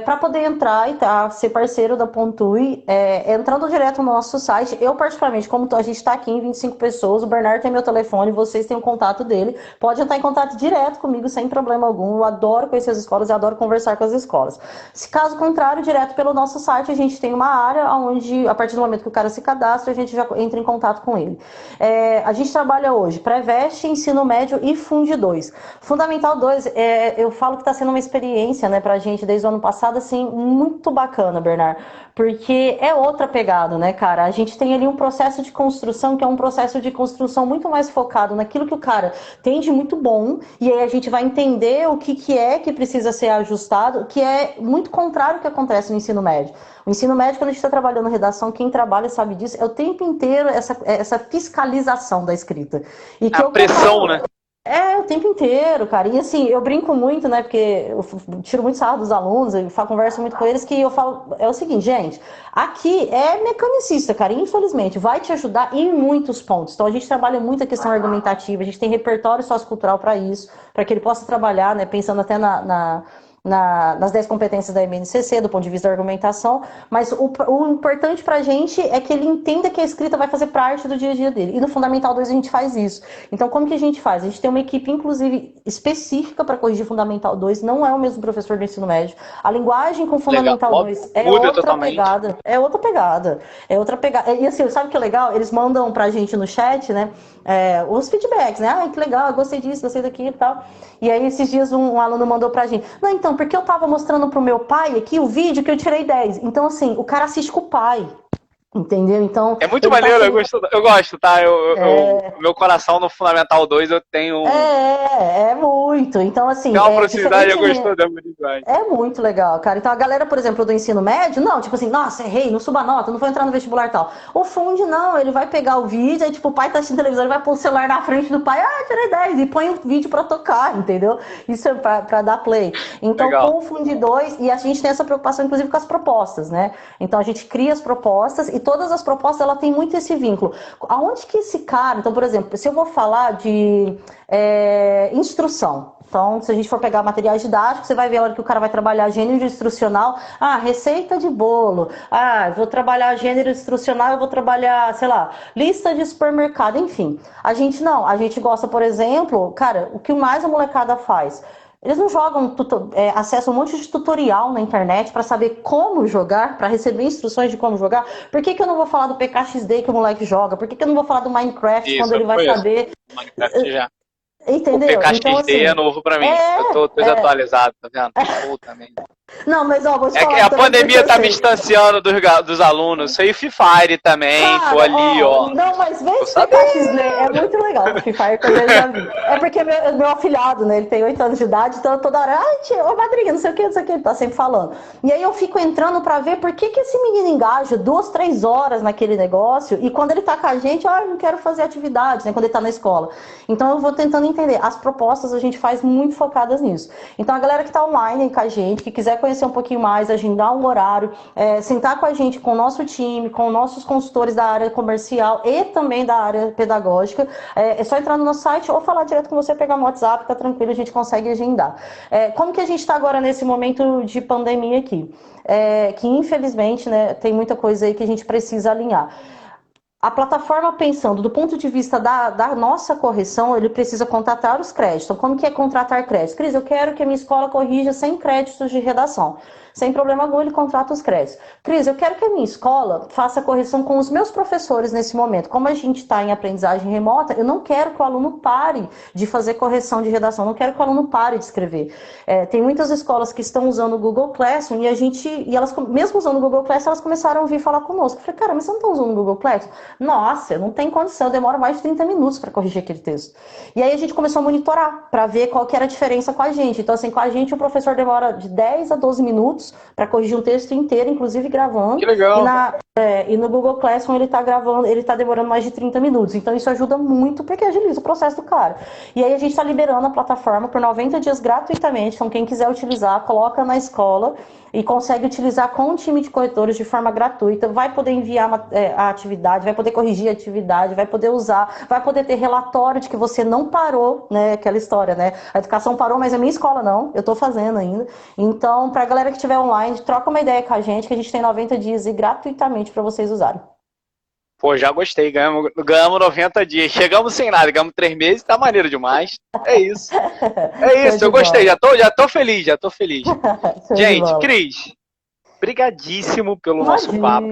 Para poder entrar e ser parceiro da Pontui, entrando direto no nosso site, eu particularmente, como a gente está aqui em 25 pessoas, o Bernardo tem meu telefone, vocês têm o contato dele, pode entrar em contato direto comigo sem problema algum. Eu adoro conhecer as escolas, eu adoro conversar com as escolas. Se caso contrário, direto pelo nosso site, a gente tem uma área onde, a partir do momento que o cara se cadastra, a gente já entra em contato com ele. A gente trabalha hoje pré-veste, ensino médio e Fund 2. Fundamental 2, eu falo que está sendo uma experiência, né, pra gente desde o ano passado, assim, muito bacana, Bernardo, porque é outra pegada, né, cara? A gente tem ali um processo de construção que é um processo de construção muito mais focado naquilo que o cara tem de muito bom, e aí a gente vai entender o que é que precisa ser ajustado, que é muito contrário ao que acontece no ensino médio. O ensino médio, quando a gente está trabalhando redação, quem trabalha sabe disso, é o tempo inteiro essa fiscalização da escrita. E que a pressão, né? O tempo inteiro, cara. E assim, eu brinco muito, né? Porque eu tiro muito sarro dos alunos, eu converso muito com eles, que eu falo, é o seguinte, gente, aqui é mecanicista, cara, infelizmente, vai te ajudar em muitos pontos. Então a gente trabalha muito a questão argumentativa, a gente tem repertório sociocultural para isso, para que ele possa trabalhar, né? Pensando até nas 10 competências da MNCC, do ponto de vista da argumentação, mas o importante pra gente é que ele entenda que a escrita vai fazer parte do dia a dia dele. E no Fundamental 2 a gente faz isso. Então, como que a gente faz? A gente tem uma equipe, inclusive, específica para corrigir Fundamental 2, não é o mesmo professor do ensino médio. A linguagem com Fundamental 2 é outra pegada. É outra pegada. É outra pegada. E assim, sabe o que é legal? Eles mandam pra gente no chat, né, os feedbacks, né? Ah, que legal, gostei disso, gostei daquilo e tal. E aí, esses dias, um aluno mandou pra gente, não, então, porque eu tava mostrando pro meu pai aqui o vídeo que eu tirei 10. Então, assim, o cara assiste com o pai. Entendeu? Então. É muito maneiro, eu gosto, tá? Meu coração no Fundamental 2 eu tenho. É muito. Então, assim. Tem uma proximidade, eu gosto da habilidade. É muito legal, cara. Então, a galera, por exemplo, do ensino médio, não, tipo assim, nossa, errei, não suba a nota, não vou entrar no vestibular e tal. O Fund, não, ele vai pegar o vídeo, aí, tipo, o pai tá assistindo televisão, ele vai pôr o celular na frente do pai, tirei 10, e põe o vídeo pra tocar, entendeu? Isso é pra dar play. Então, legal. Com o Fund 2, e a gente tem essa preocupação, inclusive, com as propostas, né? Então, a gente cria as propostas, e todas as propostas, ela tem muito esse vínculo. Aonde que esse cara, então, por exemplo, se eu vou falar de instrução, então, se a gente for pegar materiais didáticos, você vai ver a hora que o cara vai trabalhar gênero instrucional. Receita de bolo. Vou trabalhar gênero instrucional, eu vou trabalhar, sei lá, lista de supermercado, enfim. A gente gosta, por exemplo, cara, o que mais a molecada faz? Eles não jogam, acessam um monte de tutorial na internet para saber como jogar, para receber instruções de como jogar. Por que eu não vou falar do PKXD que o moleque joga? Por que eu não vou falar do Minecraft quando ele vai saber? Minecraft já. Entendeu? O PKXD então, assim, é novo pra mim. Eu tô desatualizado, tá vendo? Tô também. Não, mas ó, vou te falar. É que a pandemia tá me distanciando dos alunos. Isso aí, Free Fire também, cara, tô ali, ó. Não, mas vê esse PKXD, é muito legal o Free Fire, que eu já vi. É porque meu afilhado, né, ele tem 8 anos de idade, então toda hora, tia, madrinha, não sei o que, ele tá sempre falando. E aí eu fico entrando pra ver por que esse menino engaja 2, 3 horas naquele negócio, e quando ele tá com a gente, eu não quero fazer atividade, né, quando ele tá na escola. Então eu vou tentando entender. As propostas a gente faz muito focadas nisso. Então a galera que tá online com a gente, que quiser conhecer um pouquinho mais, agendar um horário, sentar com a gente, com o nosso time, com nossos consultores da área comercial e também da área pedagógica, é só entrar no nosso site ou falar direto com você, pegar no WhatsApp, tá tranquilo, a gente consegue agendar. Como que a gente está agora nesse momento de pandemia aqui? Que infelizmente, né, tem muita coisa aí que a gente precisa alinhar. A plataforma, pensando do ponto de vista da nossa correção, ele precisa contratar os créditos. Então, como que é contratar créditos? Cris, eu quero que a minha escola corrija 100 créditos de redação. Sem problema algum, ele contrata os créditos. Cris, eu quero que a minha escola faça a correção com os meus professores nesse momento. Como a gente está em aprendizagem remota, eu não quero que o aluno pare de fazer correção de redação, não quero que o aluno pare de escrever. Tem muitas escolas que estão usando o Google Classroom e elas, mesmo usando o Google Classroom, elas começaram a vir falar conosco. Eu falei, cara, mas você não está usando o Google Classroom? Nossa, não tem condição, demora mais de 30 minutos para corrigir aquele texto. E aí a gente começou a monitorar, para ver qual que era a diferença com a gente. Então, assim, com a gente o professor demora de 10 a 12 minutos para corrigir um texto inteiro, inclusive gravando. Que legal. E no Google Classroom ele está gravando, ele está demorando mais de 30 minutos. Então isso ajuda muito porque agiliza o processo do cara. E aí a gente está liberando a plataforma por 90 dias gratuitamente. Então quem quiser utilizar, coloca na escola e consegue utilizar com o time de corretores de forma gratuita, vai poder enviar a atividade, vai poder corrigir a atividade, vai poder usar, vai poder ter relatório de que você não parou, né, aquela história, né, a educação parou, mas a minha escola não, eu tô fazendo ainda. Então, pra galera que estiver online, troca uma ideia com a gente, que a gente tem 90 dias e gratuitamente para vocês usarem. Pô, já gostei, ganhamos 90 dias. Chegamos sem nada, ganhamos 3 meses, tá maneiro demais. É isso. É isso, eu gostei, já tô feliz, Gente, Cris, brigadíssimo pelo nosso papo.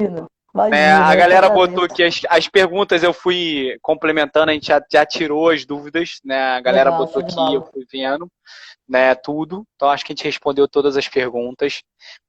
Imagina, A eu que galera botou agradeço. aqui as perguntas, eu fui complementando, a gente já tirou as dúvidas, né? A galera Legal, botou show de aqui, eu bola. fui vendo, né, tudo. Então acho que a gente respondeu todas as perguntas.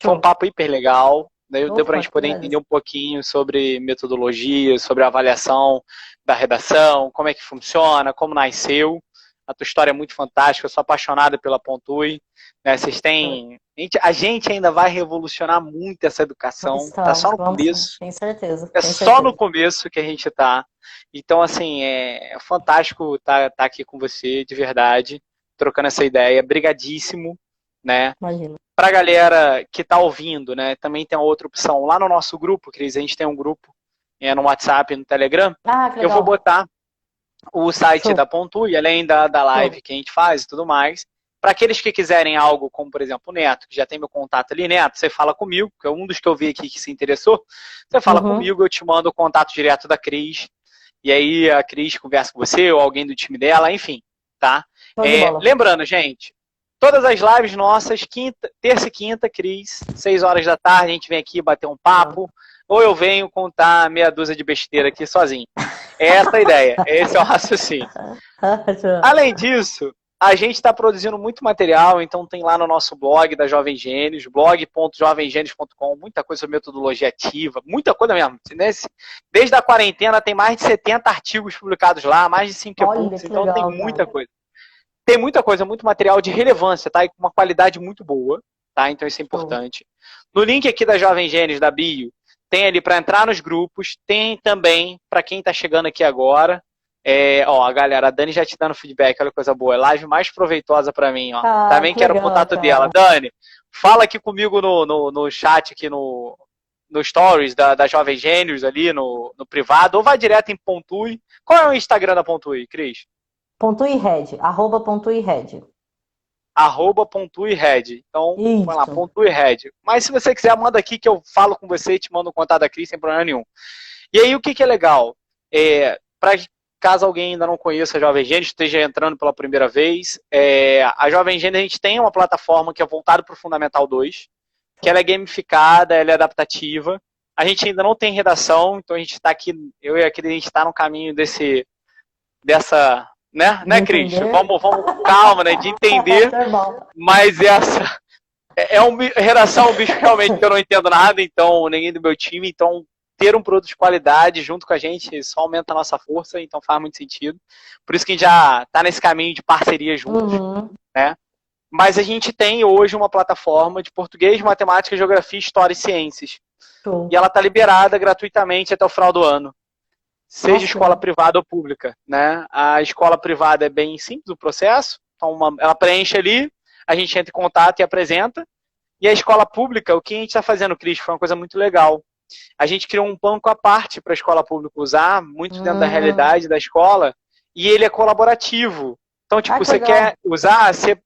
Foi um Show. papo hiper legal, né? Deu para a Opa, gente que poder entender agradeço. um pouquinho sobre metodologia, sobre a avaliação da redação, como é que funciona, como nasceu. A tua história é muito fantástica, eu sou apaixonado pela Pontui. Né? Vocês têm. A gente ainda vai revolucionar muito essa educação. Tá só no Vamos sim, começo. tenho certeza, É tenho só no certeza. começo que a gente tá. Então, assim, é fantástico tá aqui com você, de verdade, trocando essa ideia. Brigadíssimo, né? Imagina. Pra galera que tá ouvindo, né? Também tem uma outra opção. Lá no nosso grupo, Cris, a gente tem um grupo no WhatsApp e no Telegram. Ah, que Eu vou legal. botar o site Show, da Pontui, além da show. live que a gente faz e tudo mais. Para aqueles que quiserem algo, como por exemplo o Neto, que já tem meu contato ali, Neto, você fala comigo, que é um dos que eu vi aqui que se interessou, você fala Uhum. comigo, eu te mando o contato direto da Cris, e aí a Cris conversa com você, ou alguém do time dela, enfim, tá? Show de bola. Lembrando, gente, todas as lives nossas, terça e quinta, Cris, 6 horas da tarde, a gente vem aqui bater um papo, ou eu venho contar meia dúzia de besteira aqui sozinho. É essa a ideia, esse é o raciocínio. Além disso, a gente está produzindo muito material, então tem lá no nosso blog da Jovem Gênios, blog.jovemgenios.com, muita coisa sobre metodologia ativa, muita coisa mesmo. Desde a quarentena tem mais de 70 artigos publicados lá, mais de 5 Olha, e-books, que então tem legal, muita cara. coisa. Tem muita coisa, muito material de relevância, tá? E com uma qualidade muito boa, tá? Então isso é importante. No link aqui da Jovem Gênios, da bio, tem ali para entrar nos grupos, tem também, para quem está chegando aqui agora, a galera, a Dani já te dando feedback, olha que coisa boa, é live mais proveitosa para mim, ó. Ah, Também que quero o legal, contato dela. cara. Dani, fala aqui comigo no chat, aqui no stories da Jovem Gênios, ali no privado, ou vai direto em Pontui. Qual é o Instagram da Pontui, Cris? Pontui @. @pontuired. Então, põe lá, Isso. pontuired. Mas se você quiser, manda aqui que eu falo com você e te mando o contato da Cris sem problema nenhum. E aí, o que é legal? Para caso alguém ainda não conheça a Jovem Gênios, esteja entrando pela primeira vez, a Jovem Gênios, a gente tem uma plataforma que é voltada para o Fundamental 2, que ela é gamificada, ela é adaptativa. A gente ainda não tem redação, então a gente está aqui, eu e a Cris, a gente está no caminho dessa, né, Cris? Vamos, calma, né, de entender, mas essa redação é um bicho realmente que eu não entendo nada, então, ninguém do meu time, então ter um produto de qualidade junto com a gente só aumenta a nossa força, então faz muito sentido. Por isso que a gente já está nesse caminho de parceria juntos, né? Mas a gente tem hoje uma plataforma de português, matemática, geografia, história e ciências. Show. E ela está liberada gratuitamente até o final do ano. Seja escola privada ou pública, né? A escola privada é bem simples o processo, então ela preenche ali, a gente entra em contato e apresenta. E a escola pública, o que a gente está fazendo, Cris, foi uma coisa muito legal. A gente criou um banco à parte para a escola pública usar, muito dentro da realidade da escola, e ele é colaborativo. Então, tipo, você quer usar, você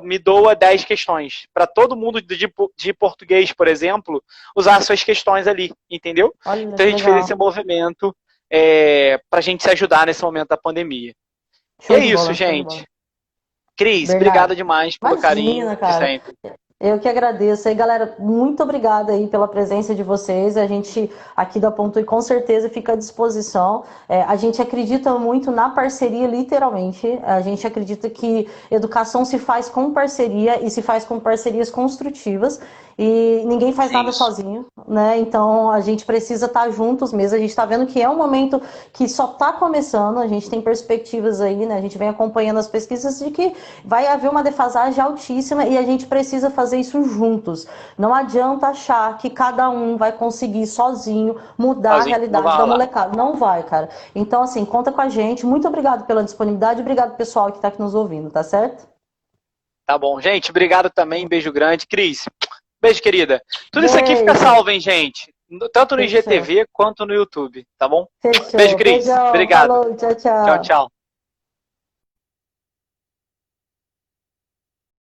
me doa 10 questões. Para todo mundo de português, por exemplo, usar suas questões ali, entendeu? Olha, então a gente fez esse movimento para a gente se ajudar nesse momento da pandemia. E é isso, gente. Cris, obrigado demais pelo carinho de sempre. Eu que agradeço. E galera, muito obrigada aí pela presença de vocês. A gente aqui da Pontui com certeza fica à disposição. A gente acredita muito na parceria, literalmente. A gente acredita que educação se faz com parceria e se faz com parcerias construtivas. E ninguém faz nada sozinho, né? Então a gente precisa estar juntos mesmo. A gente está vendo que é um momento que só está começando. A gente tem perspectivas aí, né? A gente vem acompanhando as pesquisas de que vai haver uma defasagem altíssima e a gente precisa fazer isso juntos. Não adianta achar que cada um vai conseguir sozinho mudar a realidade da molecada. Não vai, cara. Então, assim, conta com a gente. Muito obrigado pela disponibilidade. Obrigado, pessoal, que está aqui nos ouvindo, tá certo? Tá bom, gente. Obrigado também. Beijo grande. Cris, beijo, querida. Tudo isso aqui fica salvo, hein, gente? Tanto no IGTV quanto no YouTube, tá bom? Fechou. Beijo, Cris. Obrigado. Falou, tchau, tchau. Tchau, tchau.